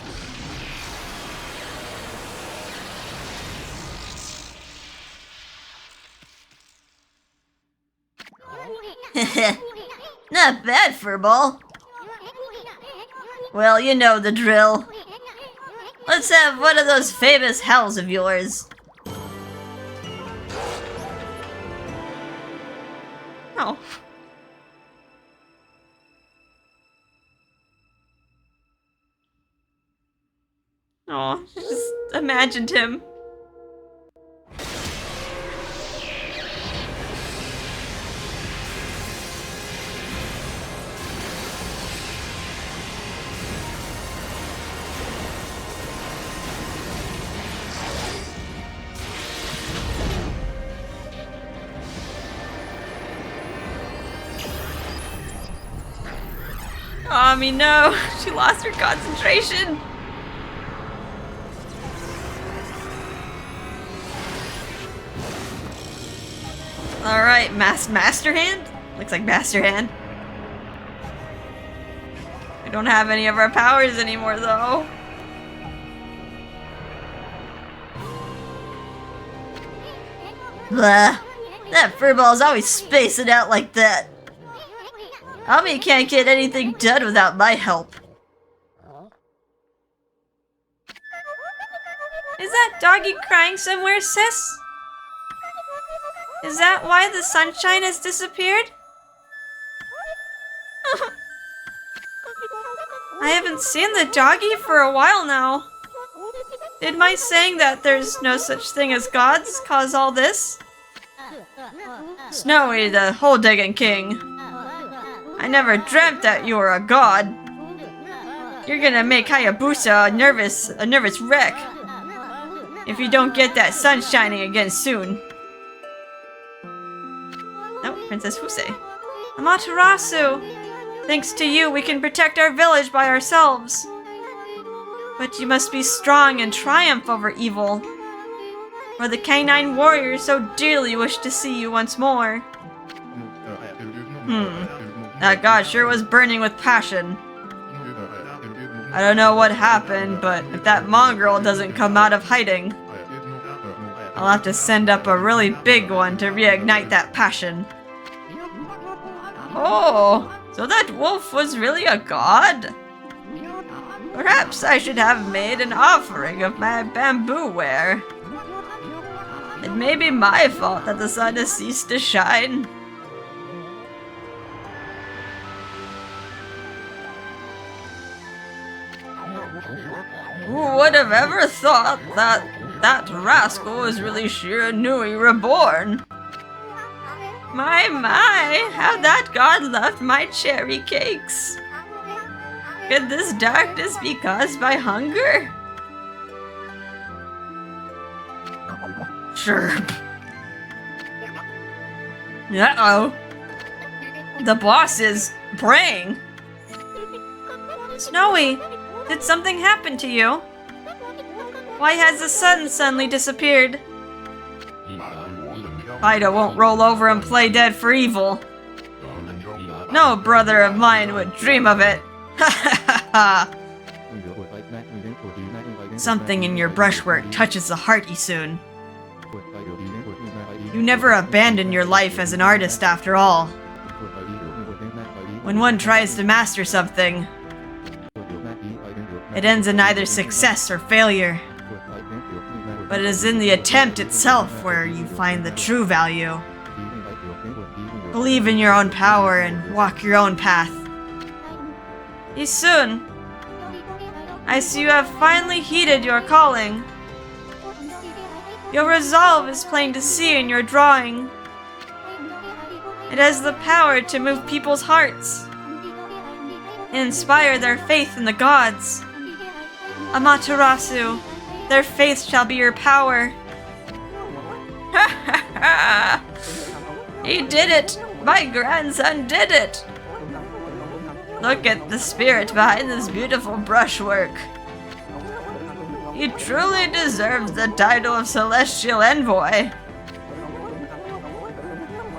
Not bad, Furball. Well, you know the drill. Let's have one of those famous howls of yours. Oh. Oh, I just imagined him. Okami, no! She lost her concentration! Alright, Master Hand? Looks like Master Hand. We don't have any of our powers anymore, though. Blah. That furball's always spacing out like that. Ami can't get anything done without my help. Is that doggy crying somewhere, sis? Is that why the sunshine has disappeared? I haven't seen the doggy for a while now. Did my saying that there's no such thing as gods cause all this? Snowy, the hole-digging king. I never dreamt that you were a god. You're gonna make Hayabusa a nervous wreck. If you don't get that sun shining again soon. Oh, Princess Fusei. Amaterasu! Thanks to you, we can protect our village by ourselves. But you must be strong and triumph over evil. For the canine warriors so dearly wish to see you once more. That god sure was burning with passion. I don't know what happened, but if that mongrel doesn't come out of hiding, I'll have to send up a really big one to reignite that passion. Oh, so that wolf was really a god? Perhaps I should have made an offering of my bamboo ware. It may be my fault that the sun has ceased to shine. Who would have ever thought that that rascal was really Shiranui reborn? My, how that god loved my cherry cakes. Could this darkness be caused by hunger? Sure. Uh-oh. The boss is praying. Snowy, did something happen to you? Why has the sun suddenly disappeared? Ida won't roll over and play dead for evil. No brother of mine would dream of it. Something in your brushwork touches the heart, Isun. You never abandon your life as an artist after all. When one tries to master something, it ends in either success or failure. But it is in the attempt itself where you find the true value. Believe in your own power and walk your own path. Isun, I see you have finally heeded your calling. Your resolve is plain to see in your drawing. It has the power to move people's hearts and inspire their faith in the gods. Amaterasu, their faith shall be your power. He did it! My grandson did it! Look at the spirit behind this beautiful brushwork. He truly deserves the title of Celestial Envoy.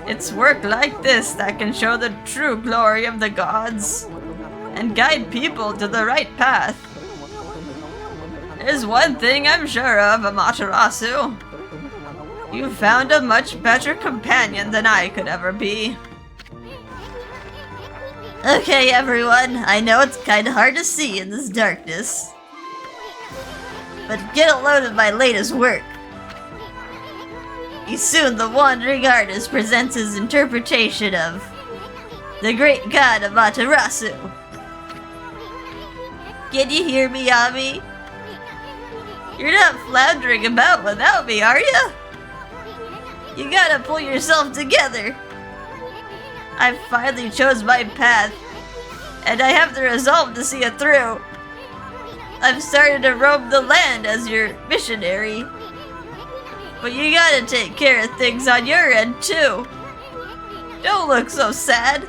It's work like this that can show the true glory of the gods and guide people to the right path. There's one thing I'm sure of, Amaterasu. You found a much better companion than I could ever be. Okay, everyone, I know it's kinda hard to see in this darkness, but get a load of my latest work. Soon the wandering artist presents his interpretation of the great god Amaterasu. Can you hear me, Ami? You're not floundering about without me, are you? You gotta pull yourself together. I finally chose my path, and I have the resolve to see it through. I've started to roam the land as your missionary. But you gotta take care of things on your end, too. Don't look so sad.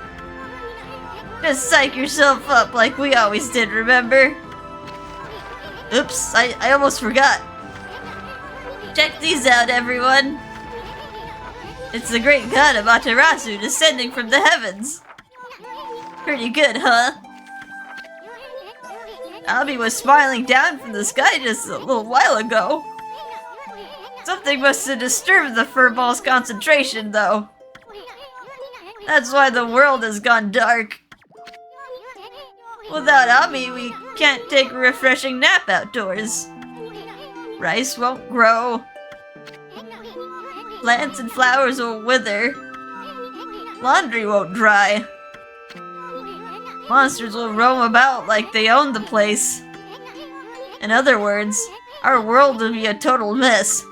Just psych yourself up like we always did, remember? Oops, I almost forgot. Check these out, everyone. It's the great god Amaterasu descending from the heavens. Pretty good, huh? Ami was smiling down from the sky just a little while ago. Something must have disturbed the furball's concentration, though. That's why the world has gone dark. Without Ami, we can't take a refreshing nap outdoors. Rice won't grow. Plants and flowers will wither. Laundry won't dry. Monsters will roam about like they own the place. In other words, our world will be a total mess.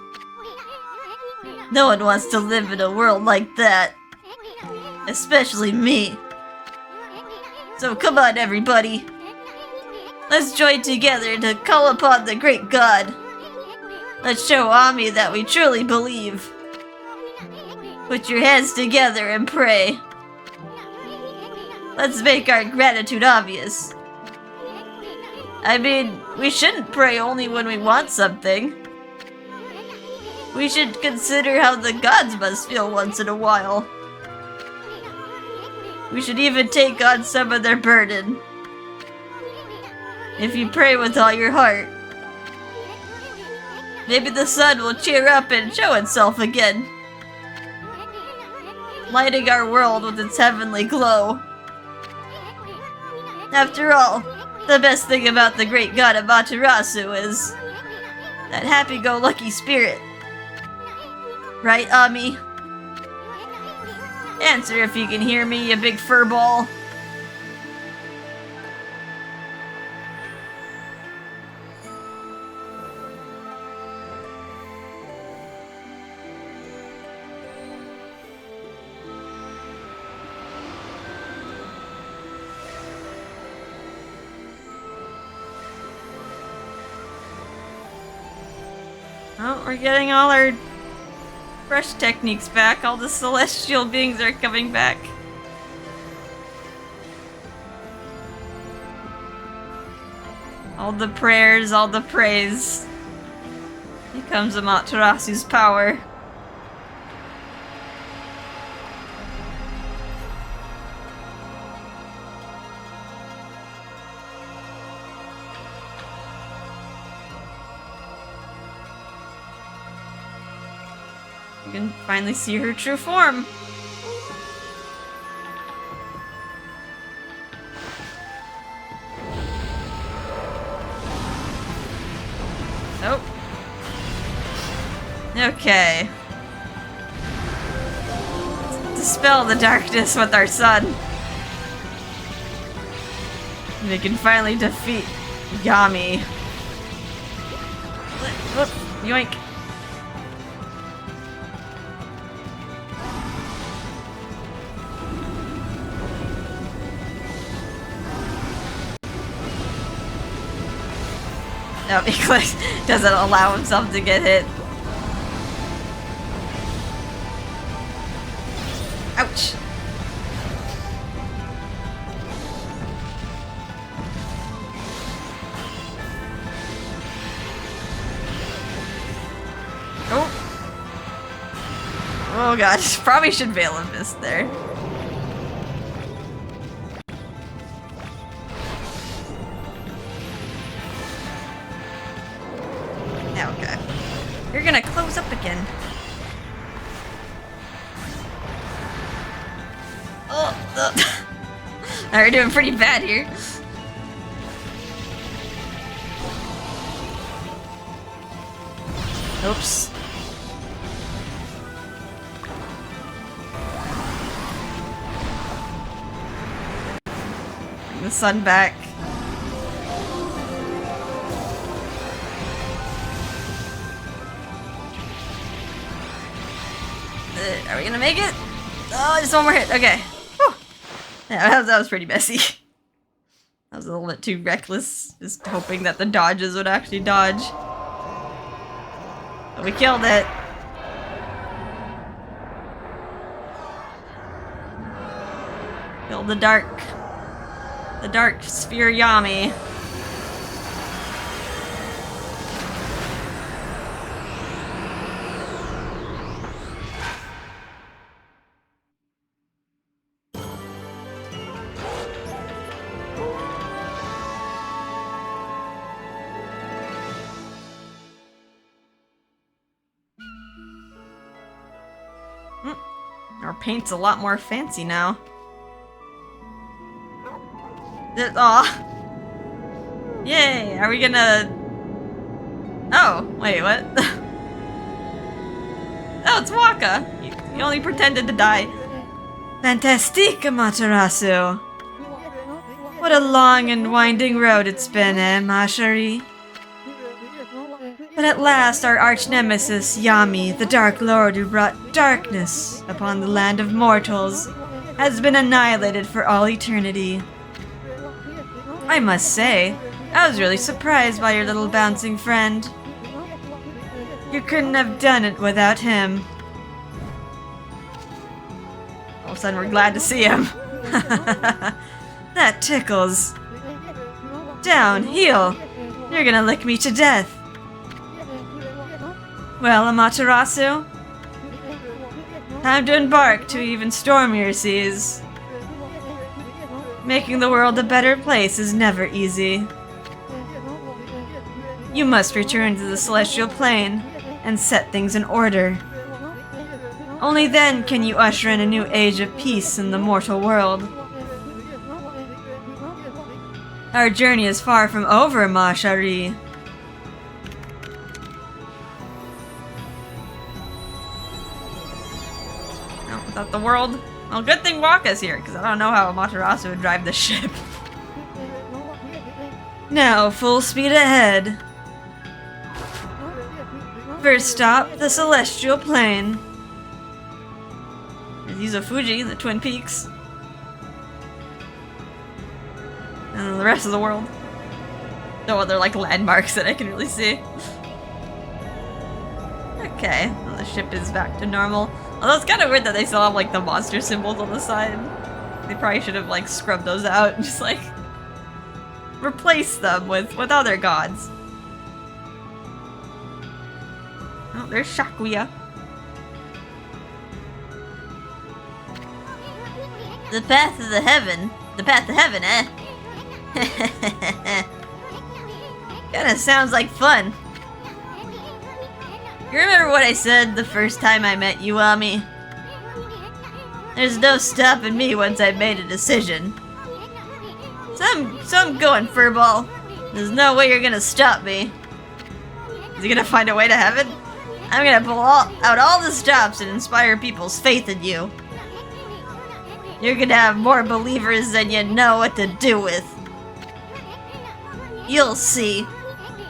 No one wants to live in a world like that. Especially me. So come on, everybody. Let's join together to call upon the great god. Let's show Ami that we truly believe. Put your hands together and pray. Let's make our gratitude obvious. I mean, we shouldn't pray only when we want something. We should consider how the gods must feel once in a while. We should even take on some of their burden. If you pray with all your heart, maybe the sun will cheer up and show itself again, lighting our world with its heavenly glow. After all, the best thing about the great god Amaterasu is that happy-go-lucky spirit. Right, Ami? Answer if you can hear me, you big furball. Oh, we're getting all our brush techniques back. All the celestial beings are coming back. All the prayers, all the praise. Here comes Amaterasu's power. You can finally see her true form. Oh. Okay. Dispel the darkness with our sun. We can finally defeat Yami. Whoop, yoink. No, he doesn't allow himself to get hit. Ouch. Oh. Oh god, probably should Veil of Mist there. Okay. You're gonna close up again. Oh, we're doing pretty bad here. Oops. Bring the sun back. Are we gonna make it? Oh, just one more hit. Okay. Whew. Yeah, that was pretty messy. That was a little bit too reckless. Just hoping that the dodges would actually dodge. But we killed it. Killed the dark sphere Yami. Our paint's a lot more fancy now. Aw. Yay, are we gonna... Oh, wait, what? Oh, it's Waka. He only pretended to die. Fantastique, Amaterasu. What a long and winding road it's been, ma chérie? But at last, our arch-nemesis, Yami, the Dark Lord who brought darkness upon the land of mortals, has been annihilated for all eternity. I must say, I was really surprised by your little bouncing friend. You couldn't have done it without him. All of a sudden, we're glad to see him. That tickles. Down, heel. You're gonna lick me to death. Well, Amaterasu, time to embark to even stormier seas. Making the world a better place is never easy. You must return to the celestial plane and set things in order. Only then can you usher in a new age of peace in the mortal world. Our journey is far from over, ma chérie. Without the world. Well, good thing Waka's here, because I don't know how Amaterasu would drive the ship. Now, full speed ahead. First stop, the Celestial Plane. These are Fuji, the Twin Peaks. And then the rest of the world. No other, like, landmarks that I can really see. Okay, well, the ship is back to normal. Although it's kind of weird that they still have, like, the monster symbols on the side. They probably should have, like, scrubbed those out and just, like, replaced them with other gods. Oh, there's Shakuya. The path to heaven, eh? Kinda sounds like fun. You remember what I said the first time I met you, Ami? There's no stopping me once I've made a decision. So I'm going, Furball. There's no way you're gonna stop me. Is he gonna find a way to heaven? I'm gonna pull out all the stops and inspire people's faith in you. You're gonna have more believers than you know what to do with. You'll see.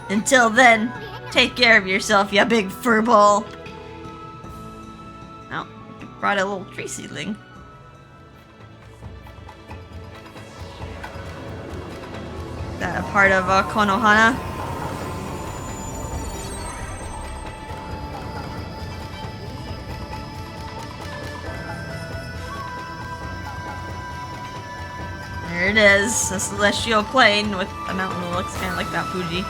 Until then, take care of yourself, you big furball. Oh, brought a little tree seedling. Is that a part of Konohana? There it is, a celestial plane with a mountain that looks kind of like Mount Fuji.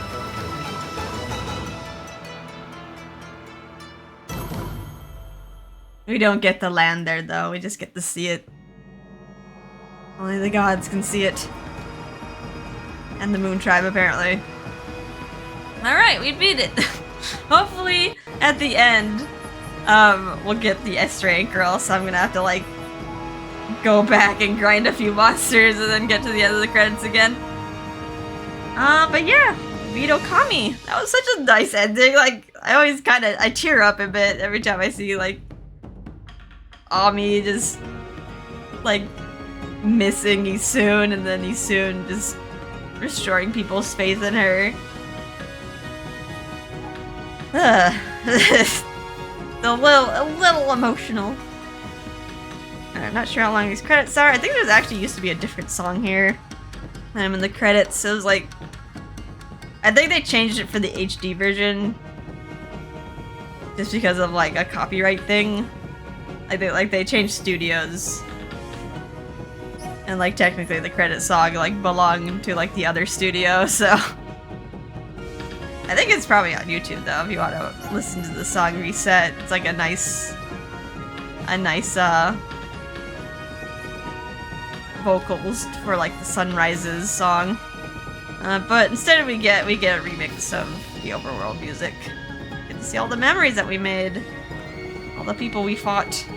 We don't get to land there though, we just get to see it. Only the gods can see it. And the Moon Tribe, apparently. Alright, we beat it! Hopefully, at the end, we'll get the S rank, or else I'm gonna have to, like, go back and grind a few monsters and then get to the end of the credits again. But yeah, beat Okami. That was such a nice ending. Like, I always I tear up a bit every time I see, like, Ami just, like, missing Isun, and then Isun just restoring people's faith in her. A little emotional. I'm not sure how long these credits are. I think there's actually used to be a different song here. I'm in the credits. It was like, I think they changed it for the HD version just because of like a copyright thing. I think like they changed studios, and like technically the credit song like belonged to like the other studio, so I think it's probably on YouTube though if you want to listen to the song reset. It's like a nice vocals for like the Sunrises song, but instead we get a remix of the overworld music. Get to see all the memories that we made, all the people we fought,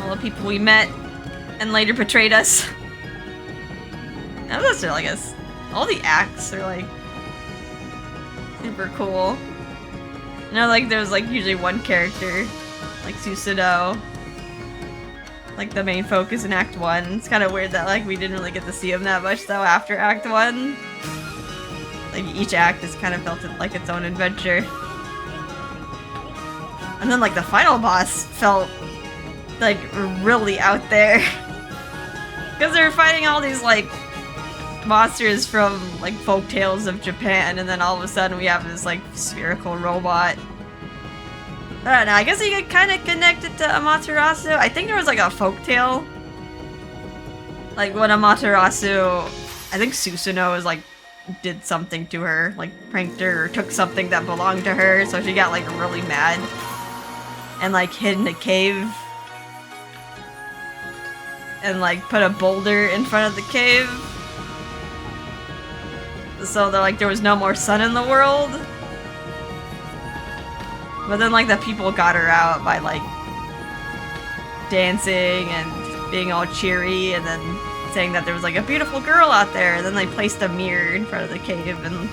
all the people we met and later betrayed us. Now that's really, I guess, all the acts are like super cool. You know, like there's like usually one character, like Susanoo, like the main focus in Act 1. It's kind of weird that like we didn't really get to see him that much though after Act 1. Like each act has kind of felt like its own adventure. And then like the final boss felt like really out there. Because they were fighting all these like monsters from like folk tales of Japan, and then all of a sudden we have this like spherical robot. I don't know, I guess you could kind of connect it to Amaterasu. I think there was like a folktale. Like when Amaterasu, I think Susanoo was like, did something to her, like pranked her or took something that belonged to her, so she got like really mad and like hid in a cave and like put a boulder in front of the cave. So that like there was no more sun in the world. But then like the people got her out by like dancing and being all cheery, and then saying that there was like a beautiful girl out there, and then they placed a mirror in front of the cave, and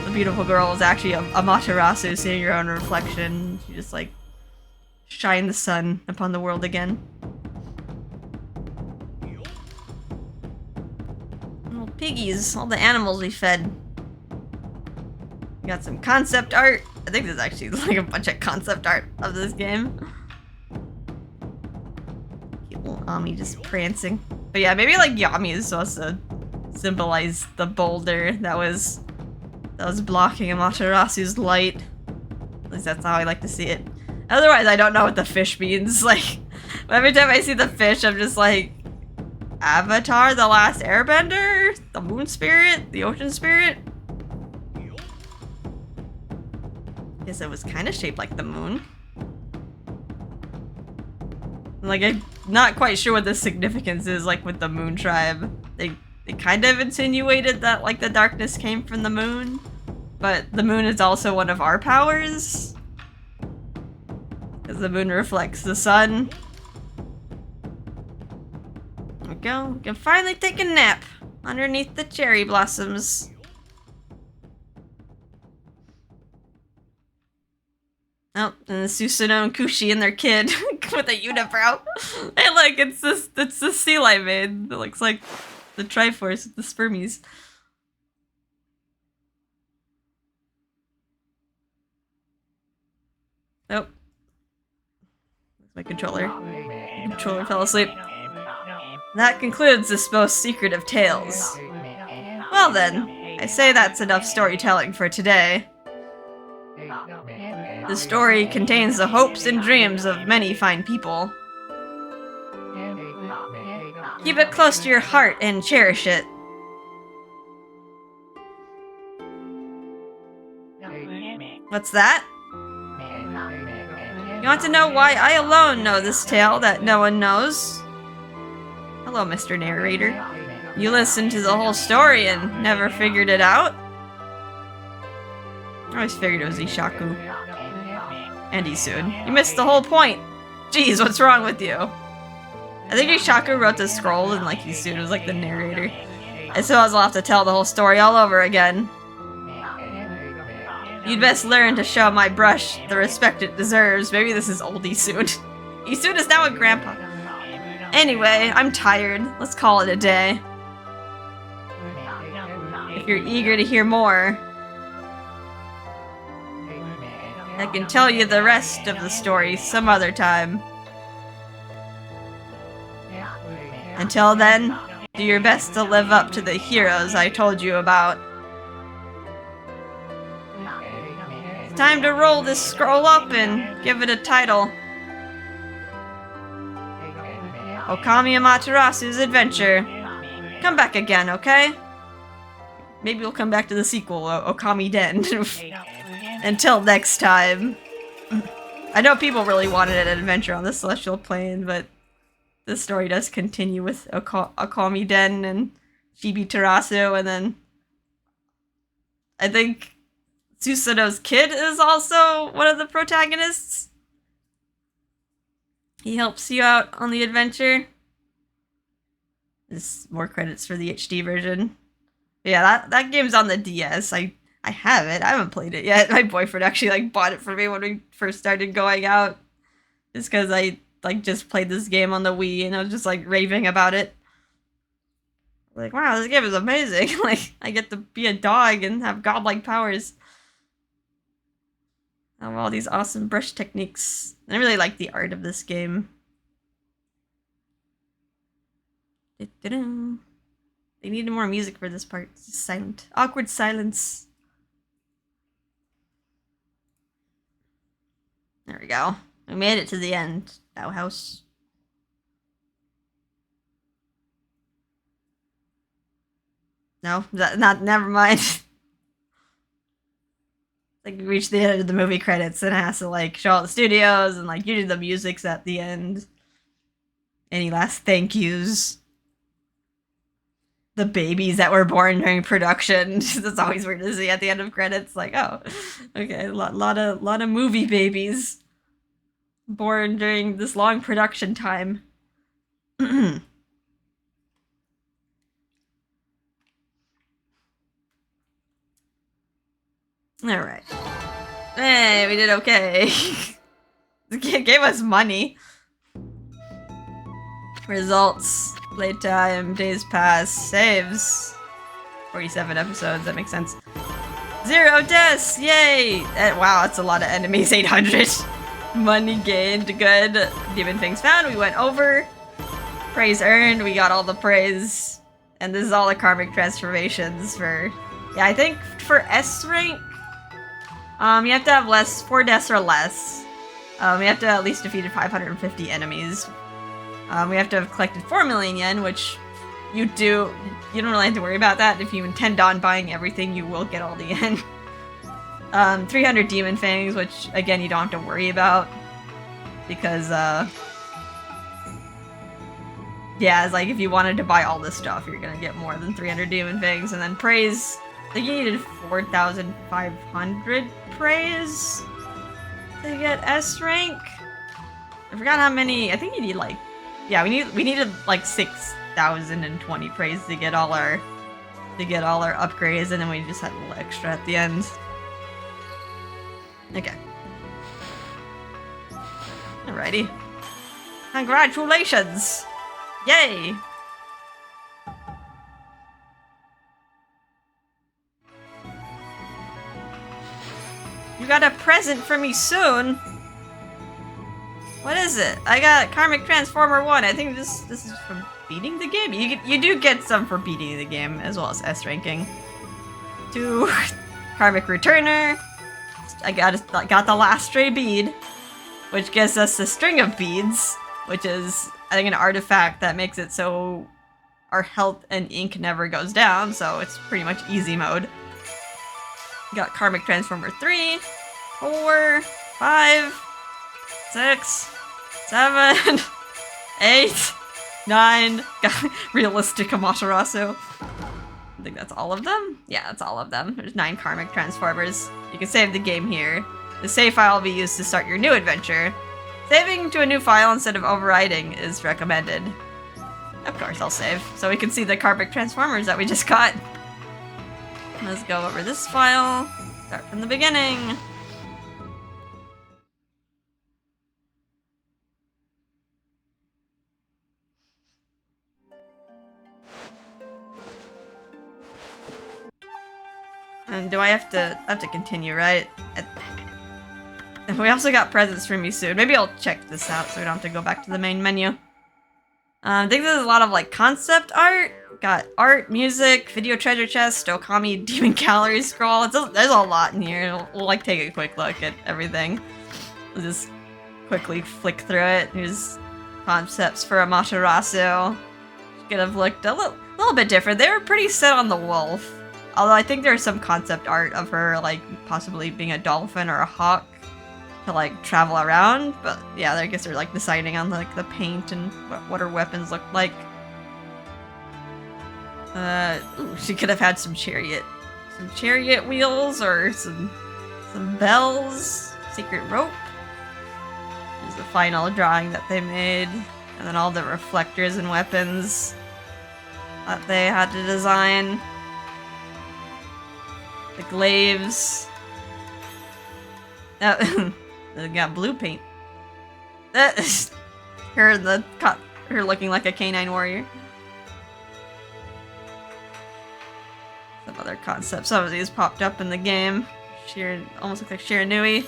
the beautiful girl was actually Amaterasu seeing her own reflection. She just like shined the sun upon the world again. Little piggies, all the animals we fed. We got some concept art. I think there's actually like a bunch of concept art of this game. Cute little Ami just prancing. But yeah, maybe like Yami is supposed to symbolize the boulder that was blocking Amaterasu's light. At least that's how I like to see it. Otherwise, I don't know what the fish means. Like, every time I see the fish, I'm just like, Avatar, the Last Airbender? The moon spirit? The ocean spirit? Guess it was kind of shaped like the moon. Like, I'm not quite sure what the significance is, like, with the Moon Tribe. They kind of insinuated that, like, the darkness came from the moon. but the moon is also one of our powers. Because the moon reflects the sun. There we go. We can finally take a nap underneath the cherry blossoms. Oh, and the Susanoo and Kushi and their kid with a unibrow. Hey, look, it's the seal I made. It looks like the Triforce with the spermies. Oh. My controller. The controller fell asleep. That concludes this most secret of tales. Well then, I say that's enough storytelling for today. The story contains the hopes and dreams of many fine people. Keep it close to your heart and cherish it. What's that? You want to know why I alone know this tale that no one knows? Hello, Mr. Narrator. You listened to the whole story and never figured it out? I always figured it was Ishaku. And Isun. You missed the whole point! Jeez, what's wrong with you? I think Ishaku wrote the scroll and like Isun was like the narrator. I suppose I'll have to tell the whole story all over again. You'd best learn to show my brush the respect it deserves. Maybe this is old Isun. Isun is now a grandpa. Anyway, I'm tired. Let's call it a day. If you're eager to hear more, I can tell you the rest of the story some other time. Until then, do your best to live up to the heroes I told you about. It's time to roll this scroll up and give it a title. Okami Amaterasu's Adventure. Come back again, okay? Maybe we'll come back to the sequel, Okami Den. Until next time. I know people really wanted an adventure on the Celestial Plane, but the story does continue with Okami Den and Chibi Terasu, and then I think Susanoo's kid is also one of the protagonists. He helps you out on the adventure. There's more credits for the HD version. Yeah, that game's on the DS. I have it. I haven't played it yet. My boyfriend actually like bought it for me when we first started going out. Just because I like just played this game on the Wii and I was just like raving about it. Like, wow, this game is amazing. Like, I get to be a dog and have godlike powers. I have all these awesome brush techniques. I really like the art of this game. They needed more music for this part. It's just silent. Awkward silence. There we go. We made it to the end. Bauhaus. No, never mind. Like, we reached the end of the movie credits and it has to like show all the studios and like usually the music's at the end. Any last thank yous? The babies that were born during production. It's always weird to see at the end of credits. Like, oh, okay, a lot of movie babies born during this long production time. All right. Hey, we did okay. The game gave us money. Results. Playtime, days pass, saves. 47 episodes, that makes sense. 0 deaths, yay! Wow, that's a lot of enemies, 800. Money gained, good. Demon things found, we went over. Praise earned, we got all the praise. And this is all the karmic transformations for... Yeah, I think for S rank, you have to have 4 deaths or less. You have to at least defeat 550 enemies. We have to have collected 4 million yen, which you don't really have to worry about that. If you intend on buying everything, you will get all the yen. 300 demon fangs, which again, you don't have to worry about. Because, yeah, it's like if you wanted to buy all this stuff, you're gonna get more than 300 demon fangs. And then praise, think you needed 4,500 praise to get S rank. I forgot how many. I think you need like, yeah, we needed like 6,020 praise to get all our upgrades, and then we just had a little extra at the end. Okay. Alrighty. Congratulations! Yay! You got a present for me soon. What is it? I got Karmic Transformer 1. I think this is from beating the game. You do get some for beating the game as well as S ranking. 2 Karmic Returner. I got the last stray bead, which gives us the string of beads, which is I think an artifact that makes it so our health and ink never goes down, so it's pretty much easy mode. Got Karmic Transformer 3, 4, 5, 6, 7, 8, 9. Got realistic Amaterasu. I think that's all of them? Yeah, that's all of them. There's 9 Karmic Transformers. You can save the game here. The save file will be used to start your new adventure. Saving to a new file instead of overwriting is recommended. Of course I'll save, so we can see the Karmic Transformers that we just got. Let's go over this file. Start from the beginning. And do I have to continue, right? We also got presents for me soon. Maybe I'll check this out so we don't have to go back to the main menu. I think there's a lot of like concept art. Got art, music, video treasure chest, Okami demon calorie scroll. There's a lot in here. We'll like take a quick look at everything. We'll just quickly flick through it. Here's concepts for Amaterasu. Could have looked a little bit different. They were pretty set on the wolf. Although I think there's some concept art of her like possibly being a dolphin or a hawk to like travel around. But yeah, I guess they're like deciding on like the paint and what her weapons look like. Ooh, she could have had some chariot wheels or some bells, secret rope. Here's the final drawing that they made, and then all the reflectors and weapons that they had to design. The glaives. Oh, they got blue paint. That is her looking like a canine warrior. Some other concepts. Some of these popped up in the game. Almost look like Shiranui.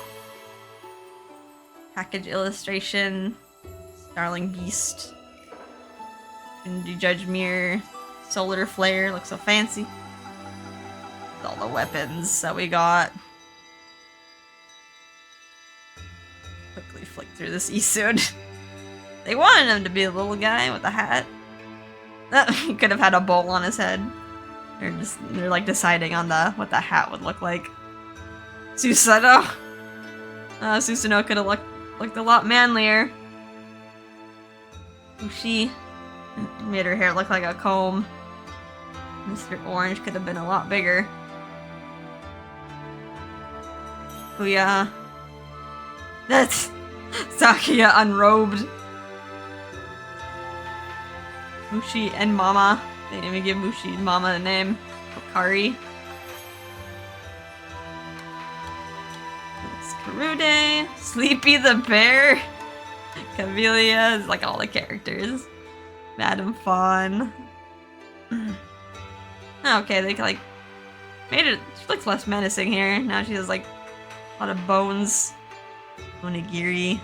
Package illustration. Starling Beast. Shinji Judge Mirror. Solar Flare. Looks so fancy. With all the weapons that we got. Quickly flick through this Isud. They wanted him to be a little guy with a hat. He could have had a bowl on his head. They're like deciding on what the hat would look like. Susanoo. Susanoo could have looked a lot manlier. Ushi made her hair look like a comb. Mr. Orange could have been a lot bigger. Ouya. That's Sakia unrobed. Mushi and Mama. They didn't even give Mushi and Mama a name. Okari. It's Karude. Sleepy the Bear. Camellia. It's like all the characters. Madame Fawn. Okay, they like made it. She looks less menacing here. Now she has like a lot of bones. Onigiri.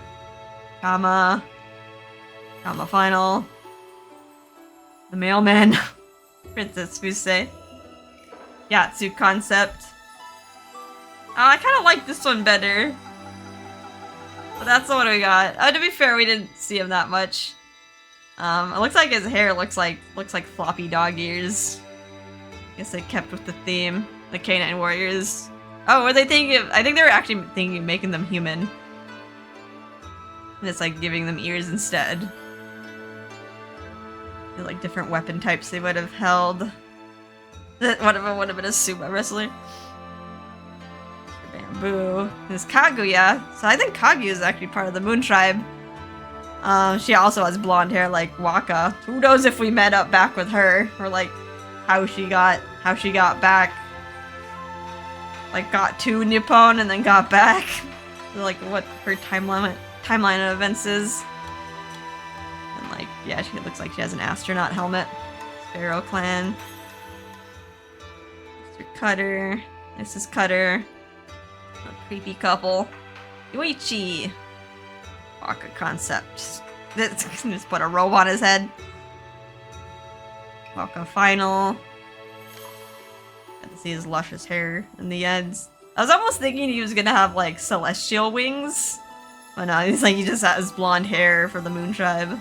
Kama Final. The Mailman. Princess Fusei. Yatsu concept. Oh, I kind of like this one better. But that's the one we got. Oh, to be fair, we didn't see him that much. It looks like his hair looks like floppy dog ears. Guess they kept with the theme. The Canine Warriors. Oh, were they thinking of... I think they were actually thinking of making them human. And it's like giving them ears instead. They're like different weapon types they would have held. That would have been a sumo wrestler. Bamboo. There's Kaguya. So I think Kaguya is actually part of the Moon Tribe. She also has blonde hair like Waka. Who knows if we met up back with her, or like how she got back. Like got to Nippon and then got back. Like what her timeline of events is. And like, yeah, she looks like she has an astronaut helmet. Sparrow Clan. Mr. Cutter. Mrs. Cutter. A creepy couple. Yuichi. Waka concept. Just put a robe on his head. Waka final. Got to see his luscious hair in the ends. I was almost thinking he was gonna have like celestial wings. But no, he's like, he just has blonde hair for the Moon Tribe.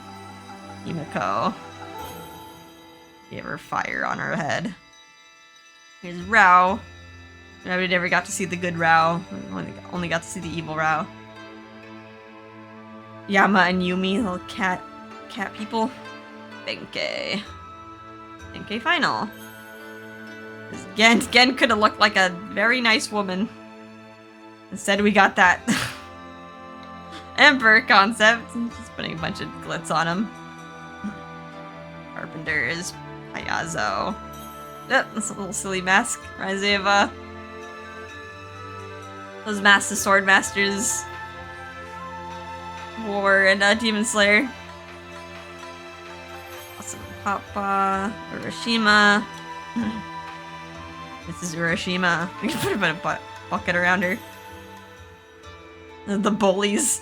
Himiko. Gave her fire on her head. Here's Rao. We never got to see the good Rao. Only got to see the evil Rao. Yama and Yumi, little cat people. Benkei. Benkei final. Gen could have looked like a very nice woman. Instead we got that Emperor concept. Just putting a bunch of glitz on him. Carpenters. Hayazo. Yep, that's a little silly mask. Reminds me of those Master Sword Masters War and Demon Slayer. Awesome Papa. Urashima. This is Urashima. We can put a bucket around her. The bullies.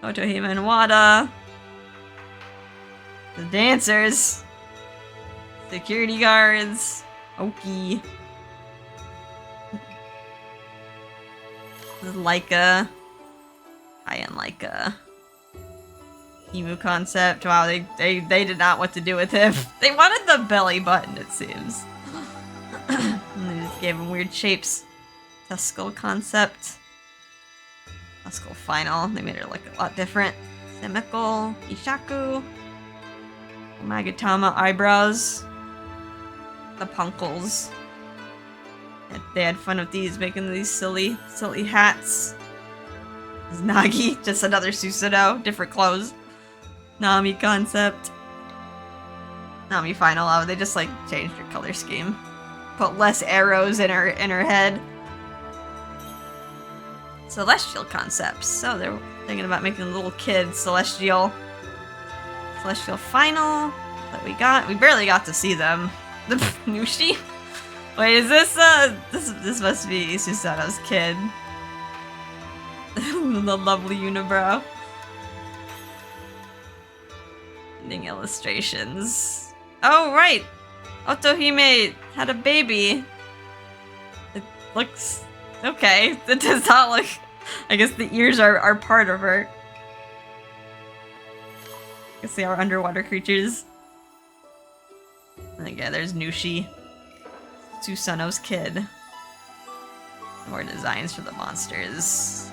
Otohime and Wada. The dancers. Security guards. Oki. Laika. High-end Laika. Emu concept. Wow, they did not what to do with him. They wanted the belly button, it seems. And they just gave him weird shapes. Tuskull concept. Tuskull final. They made her look a lot different. Semiko. Ishaku. Magatama eyebrows. The Punkles. They had fun with these, making these silly hats. This is Nagi, just another Susanoo, different clothes. Nami concept. Nami final. Oh, they just like changed her color scheme. Put less arrows in her head. Celestial concepts. So they're thinking about making a little kid Celestial final that we got. We barely got to see them. The Nushi. Wait, is this this must be Susanoo's kid. The lovely unibrow. Ending illustrations. Oh right! Otohime had a baby. It looks okay. It does not look. I guess the ears are part of her. I guess they are underwater creatures. And again, there's Nushi. Susanoo's kid. More designs for the monsters.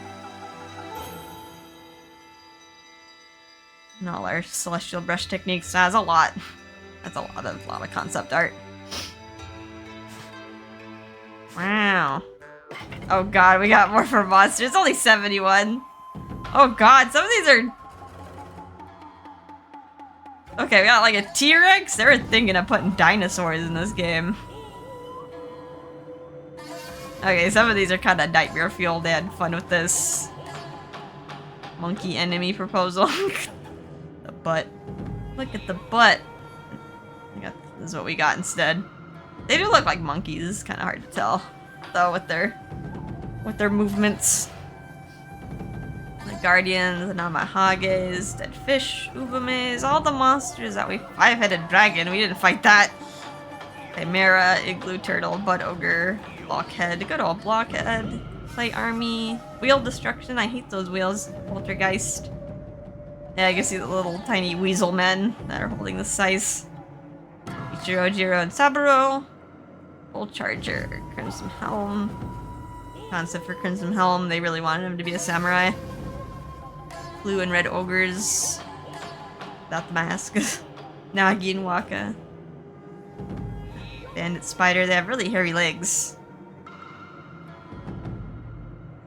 And all our celestial brush techniques. That's a lot. That's a lot of concept art. Wow. Oh god, we got more for monsters. It's only 71. Oh god, some of these are... Okay, we got like a T-Rex? They were thinking of putting dinosaurs in this game. Okay, some of these are kind of nightmare fueled. They had fun with this. Monkey enemy proposal. The butt. Look at the butt. This is what we got instead. They do look like monkeys. It's kind of hard to tell, though, with their movements. The guardians, the Namahages, dead fish, Ubumes, all the monsters that we... Five-headed dragon. We didn't fight that. Chimera, igloo turtle, bud ogre, blockhead, good old blockhead, clay army, wheel destruction. I hate those wheels. Poltergeist. Yeah, I can see the little tiny weasel men that are holding the scythe. Ichiro, Jiro, and Saburo. Full Charger, Crimson Helm. Concept for Crimson Helm. They really wanted him to be a samurai. Blue and red ogres. Without the mask. Nagi and Waka. Bandit spider, they have really hairy legs.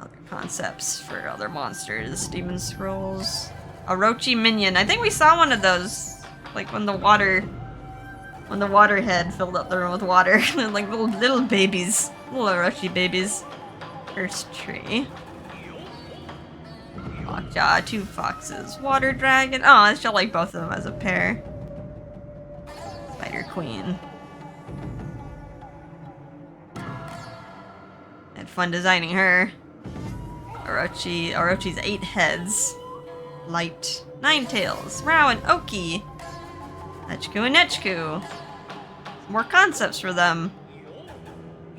Other concepts for other monsters. Demon scrolls. Orochi minion. I think we saw one of those. Like when the water head filled up the room with water. Like little babies. Little Orochi babies. First tree. Lockjaw, 2 foxes. Water dragon. Oh, I shall like both of them as a pair. Spider queen. Had fun designing her. Orochi's 8 heads. Light. 9 tails. Rao and Oki. Nechku and Nechku. More concepts for them.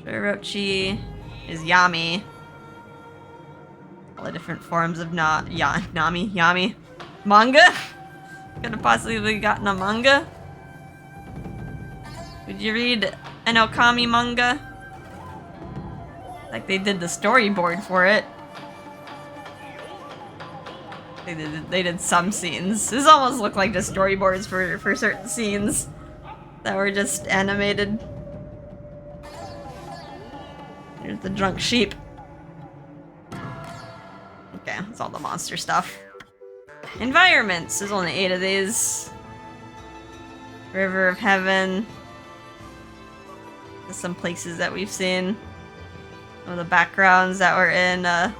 Orochi is Yami. All the different forms of Yami. Manga? Could have possibly gotten a manga. Would you read an Okami manga? Like they did the storyboard for it. They did some scenes. This almost looked like just storyboards for certain scenes that were just animated. Here's the drunk sheep. Okay, that's all the monster stuff. Environments. There's only 8 of these. River of Heaven. There's some places that we've seen. Some of the backgrounds that were in the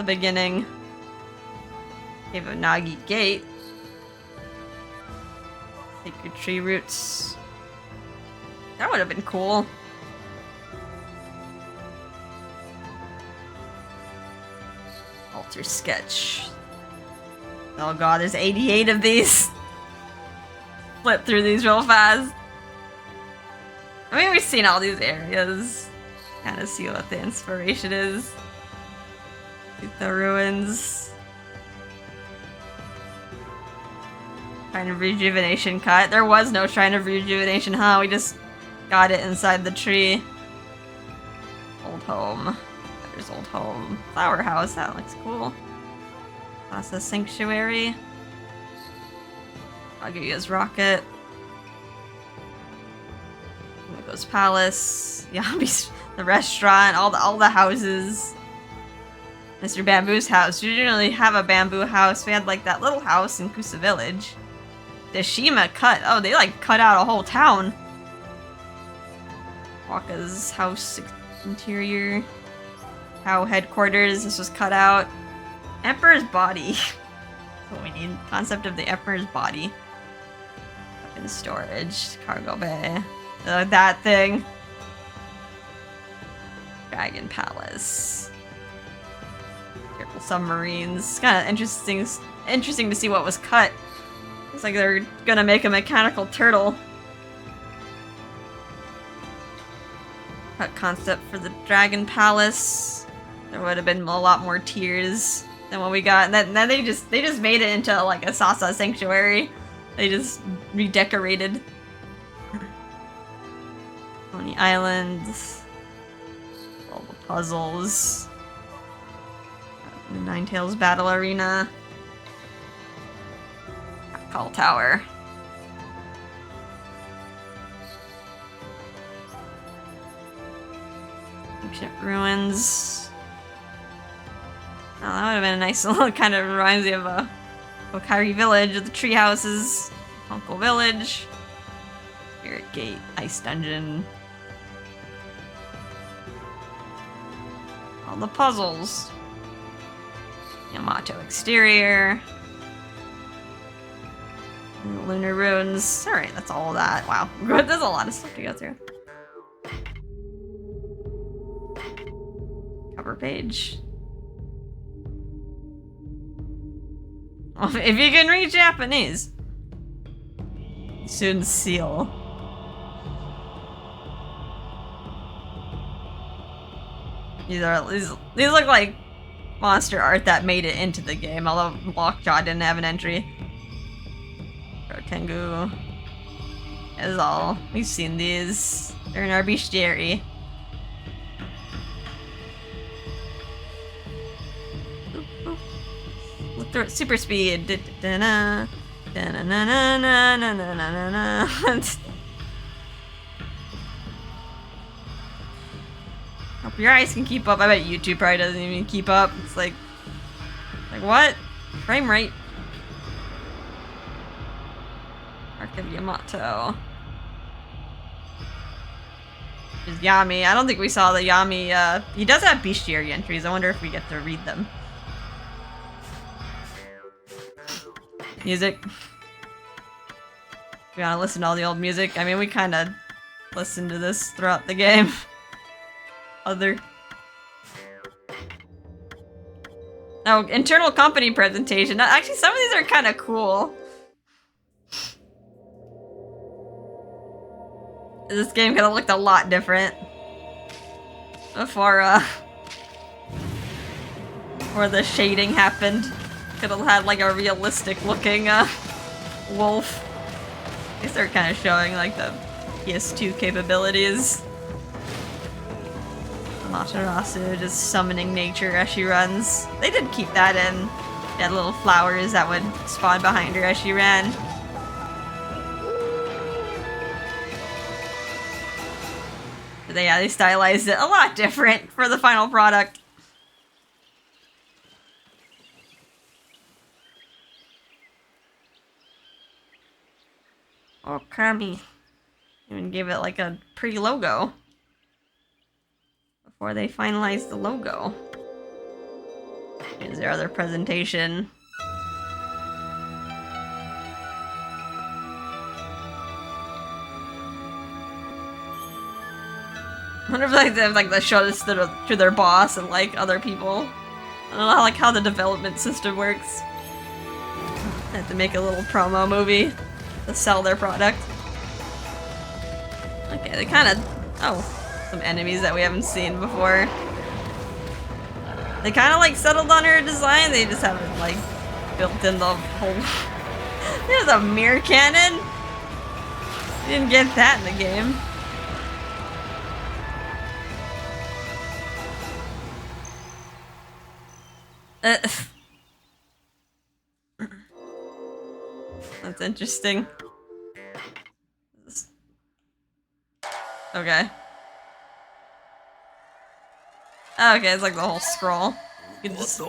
beginning. Cave of Nagi Gate. Sacred tree roots. That would have been cool. Alter sketch. Oh god, there's 88 of these. Flip through these real fast. I mean, we've seen all these areas. Kind of see what the inspiration is. The ruins. Shrine of Rejuvenation cut. There was no Shrine of Rejuvenation, huh? We just got it inside the tree. Old home. There's old home. Flower house. That looks cool. Plaza Sanctuary. Kaguya's rocket. Umeko's palace. Yami's the restaurant. All the houses. Mr. Bamboo's house. We didn't really have a bamboo house. We had like that little house in Kusa Village. Deshima cut. Oh, they like cut out a whole town. Waka's house interior. How headquarters. This was cut out. Emperor's body. That's what we need. Concept of the Emperor's body. Weapon storage. Cargo bay. That thing. Dragon Palace. Careful submarines. Kind of interesting to see what was cut. Looks like they're gonna make a mechanical turtle. Cut concept for the Dragon Palace. There would have been a lot more tiers than what we got. And then they just made it into like a Sasa Sanctuary. They just redecorated. Coney Islands. All the puzzles. The Nine Tails Battle Arena. Call Tower. Ancient ruins. Oh, that would have been a nice little, kind of reminds me of a Okari village with the tree houses. Uncle Village. Spirit Gate. Ice Dungeon. All the puzzles. Yamato exterior. Lunar ruins. Alright, that's all of that. Wow. There's a lot of stuff to go through. Cover page. Well, if you can read Japanese. Soon seal. These look like monster art that made it into the game, although Lockjaw didn't have an entry. Tengu is all. We've seen these. They're in our bestiary. Look through it. Super speed. Da-da-da-na. Da-na-na-na-na-na-na-na-na-na. Hope your eyes can keep up. I bet YouTube probably doesn't even keep up. It's like what? Frame rate. Ark of Yamato. There's Yami. I don't think we saw the Yami. He does have bestiary entries. I wonder if we get to read them. Music. We wanna listen to all the old music? I mean, we kind of listen to this throughout the game. Oh, internal company presentation. Actually, some of these are kind of cool. This game could have looked a lot different before the shading happened. Could have had like a realistic looking wolf. I guess they're kind of showing like the PS2 capabilities. Amaterasu just summoning nature as she runs. They did keep that in. They had little flowers that would spawn behind her as she ran. But they stylized it a lot different for the final product. Okami even gave it like a pretty logo before they finalized the logo. Here's their other presentation. I wonder if they have like the show this to their boss and like other people. I don't know how the development system works. They have to make a little promo movie to sell their product. Okay, they kind of... some enemies that we haven't seen before. They kind of like settled on her design, they just haven't like built in the whole... There's a mirror cannon! You didn't get that in the game. That's interesting. Okay. Oh, okay, it's like the whole scroll. You can just...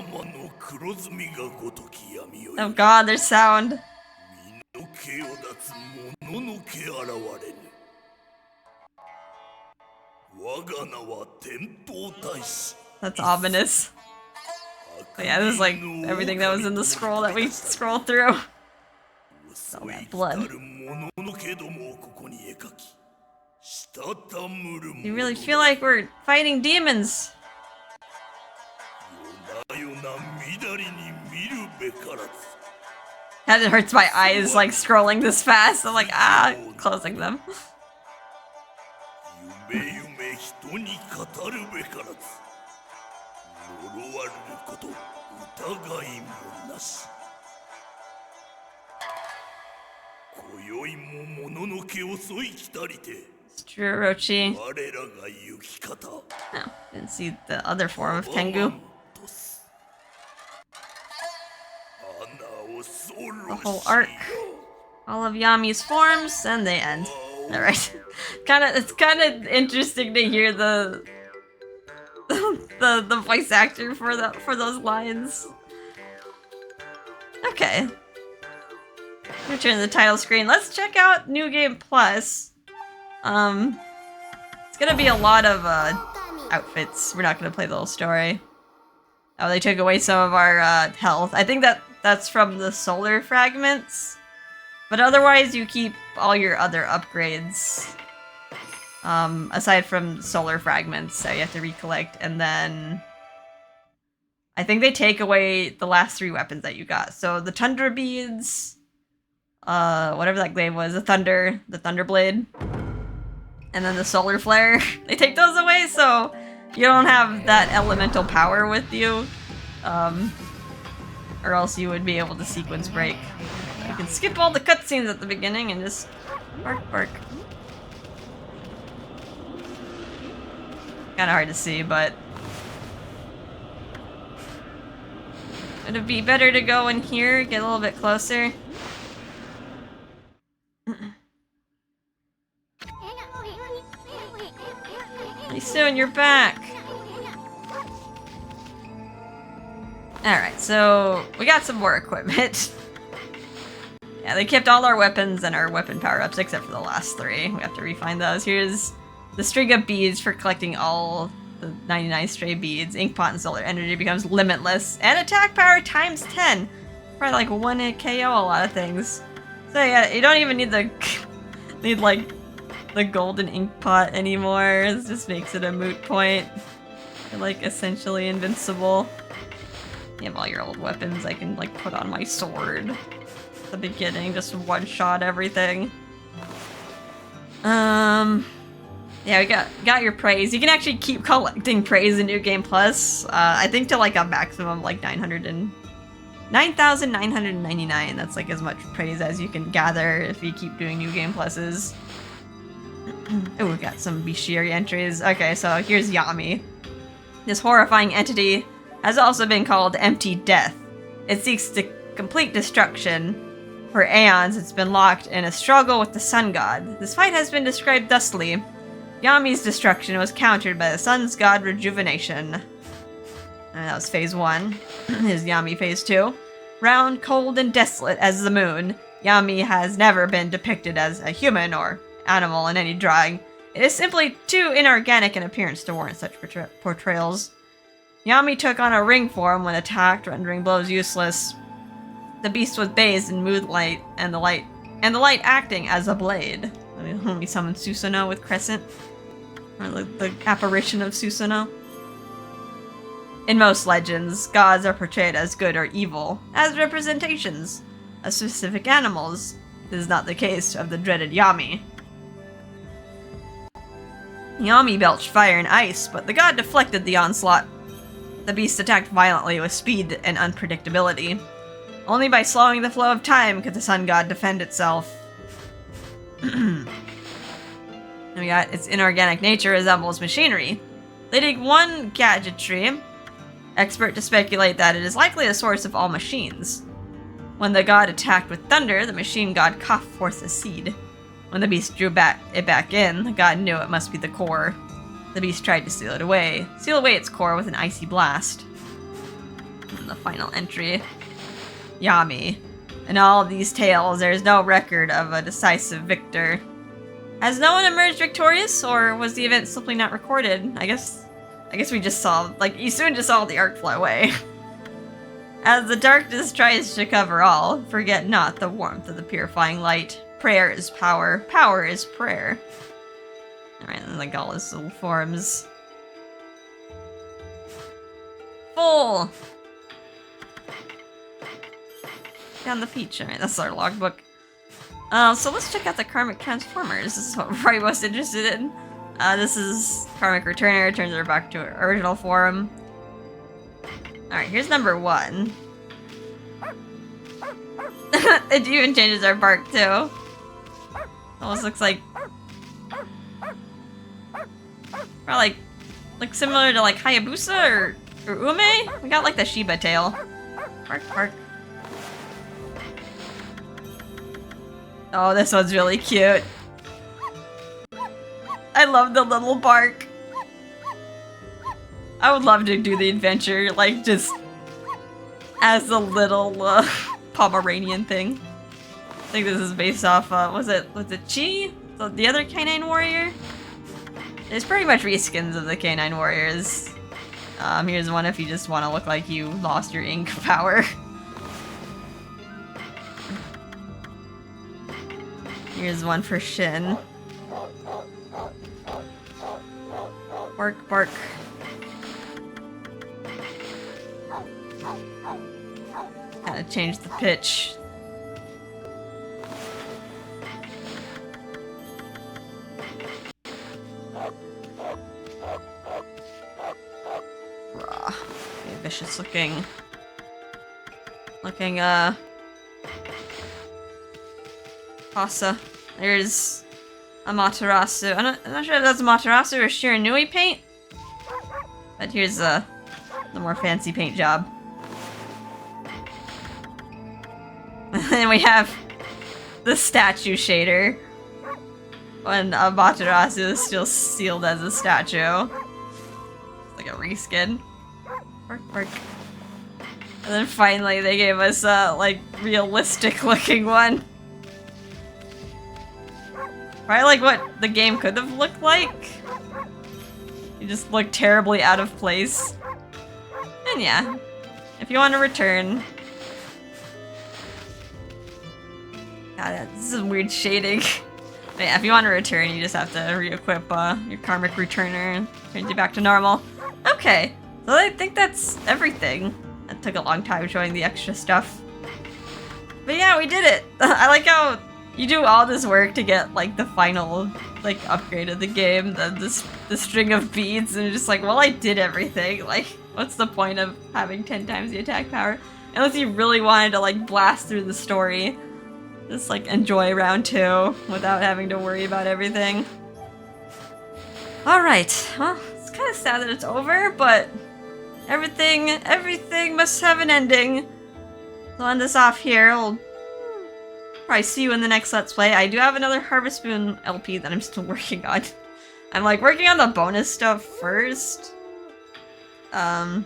Oh god, there's sound. That's ominous. But yeah, this is like everything that was in the scroll that we scrolled through. All that blood. You really feel like we're fighting demons. And it hurts my eyes like scrolling this fast. I'm like, closing them. It's true, Orochi. Oh, didn't see the other form of Tengu. The whole arc. All of Yami's forms, and they end. Alright. It's kinda interesting to hear the voice actor for those lines. Okay. Return to the title screen. Let's check out New Game Plus. It's gonna be a lot of outfits. We're not gonna play the whole story. Oh, they took away some of our health. I think that's from the solar fragments. But otherwise, you keep all your other upgrades. Aside from solar fragments that you have to recollect, and then I think they take away the last 3 weapons that you got. So the Tundra Beads, whatever that glaive was, the Thunder Blade, and then the Solar Flare. They take those away, so you don't have that elemental power with you, or else you would be able to sequence break. You can skip all the cutscenes at the beginning and just bark. Kinda hard to see, but would it be better to go in here, get a little bit closer? Pretty soon, you're back. Alright, so we got some more equipment. Yeah, they kept all our weapons and our weapon power-ups except for the last 3. We have to refine those. Here's the string of beads for collecting all the 99 stray beads. Ink pot and solar energy becomes limitless. And attack power times 10. Probably like 1 KO a lot of things. So yeah, you don't even need the like the golden ink pot anymore. It just makes it a moot point. You're like essentially invincible. You have all your old weapons. I can like put on my sword at the beginning, just one-shot everything. Yeah, we got your praise. You can actually keep collecting praise in New Game Plus. I think to like a maximum like 9,999. That's like as much praise as you can gather if you keep doing New Game Pluses. Oh, we got some Bishiri entries. Okay, so here's Yami. This horrifying entity has also been called Empty Death. It seeks to complete destruction. For aeons, it's been locked in a struggle with the Sun God. This fight has been described thusly. Yami's destruction was countered by the Sun's God Rejuvenation. And that was phase 1. Here's Yami phase 2. Round, cold, and desolate as the moon, Yami has never been depicted as a human or animal in any drawing. It is simply too inorganic in appearance to warrant such portrayals. Yami took on a ring form when attacked, rendering blows useless. The beast was bathed in moonlight and the light acting as a blade. Let me summon Susanoo with Crescent. Or the apparition of Susanoo. In most legends, gods are portrayed as good or evil, as representations of specific animals. This is not the case of the dreaded Yami. Yami belched fire and ice, but the god deflected the onslaught. The beast attacked violently with speed and unpredictability. Only by slowing the flow of time could the sun god defend itself. And we got its inorganic nature resembles machinery, leading one gadgetry expert to speculate that it is likely the source of all machines. When the god attacked with thunder, the machine god coughed forth a seed. When the beast drew it back in, the god knew it must be the core. The beast tried to seal away its core with an icy blast. And the final entry. Yami. In all of these tales, there is no record of a decisive victor. Has no one emerged victorious, or was the event simply not recorded? I guess we just saw, like, you soon just saw the arc fly away. As the darkness tries to cover all, forget not the warmth of the purifying light. Prayer is power. Power is prayer. Alright, and like all his little forms. Full! Down the feature. Alright, that's our logbook. So let's check out the Karmic Transformers. This is what we're probably most interested in. This is Karmic Returner, turns her back to her original form. Alright, here's number 1. It even changes our bark too. Almost looks like... Probably like similar to like Hayabusa or Ume? We got like the Shiba tail. Bark, bark. Oh, this one's really cute. I love the little bark. I would love to do the adventure, like, just as a little Pomeranian thing. I think this is based off, was it Chi? The other Canine Warrior? There's pretty much reskins of the Canine Warriors. Here's one if you just want to look like you lost your ink power. Here's one for Shin. Bark, bark. Gotta change the pitch. Raw. Okay, vicious looking. Pasa. There's Amaterasu. I'm not sure if that's Amaterasu or Shiranui paint. But here's the more fancy paint job. And then we have the statue shader. When Amaterasu is still sealed as a statue. It's like a reskin. Bark, bark. And then finally they gave us a, like, realistic looking one. Probably like what the game could have looked like. You just look terribly out of place. And yeah, if you want to return... God, this is weird shading. But yeah, if you want to return, you just have to re-equip your karmic returner. Turns you back to normal. Okay, so I think that's everything. That took a long time showing the extra stuff. But yeah, we did it! I like how you do all this work to get, like, the final, like, upgrade of the game, the string of beads, and you're just like, well, I did everything. Like, what's the point of having 10 times the attack power? Unless you really wanted to, like, blast through the story. Just, like, enjoy round 2 without having to worry about everything. Alright, well, it's kind of sad that it's over, but everything must have an ending. So I'll end this off here. I'll probably see you in the next Let's Play. I do have another Harvest Moon LP that I'm still working on. I'm, like, working on the bonus stuff first. There's,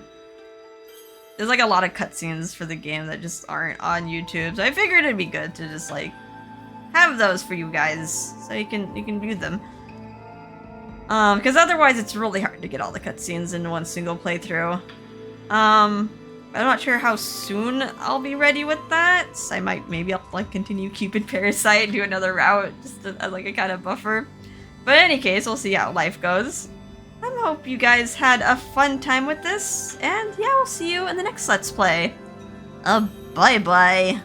like, a lot of cutscenes for the game that just aren't on YouTube, so I figured it'd be good to just, like, have those for you guys, so you can view them. Because otherwise it's really hard to get all the cutscenes into one single playthrough. I'm not sure how soon I'll be ready with that. So I might, maybe I'll, like, continue Cupid Parasite and do another route, just as, like, a kind of buffer. But in any case, we'll see how life goes. I hope you guys had a fun time with this, and yeah, we'll see you in the next Let's Play. Bye-bye.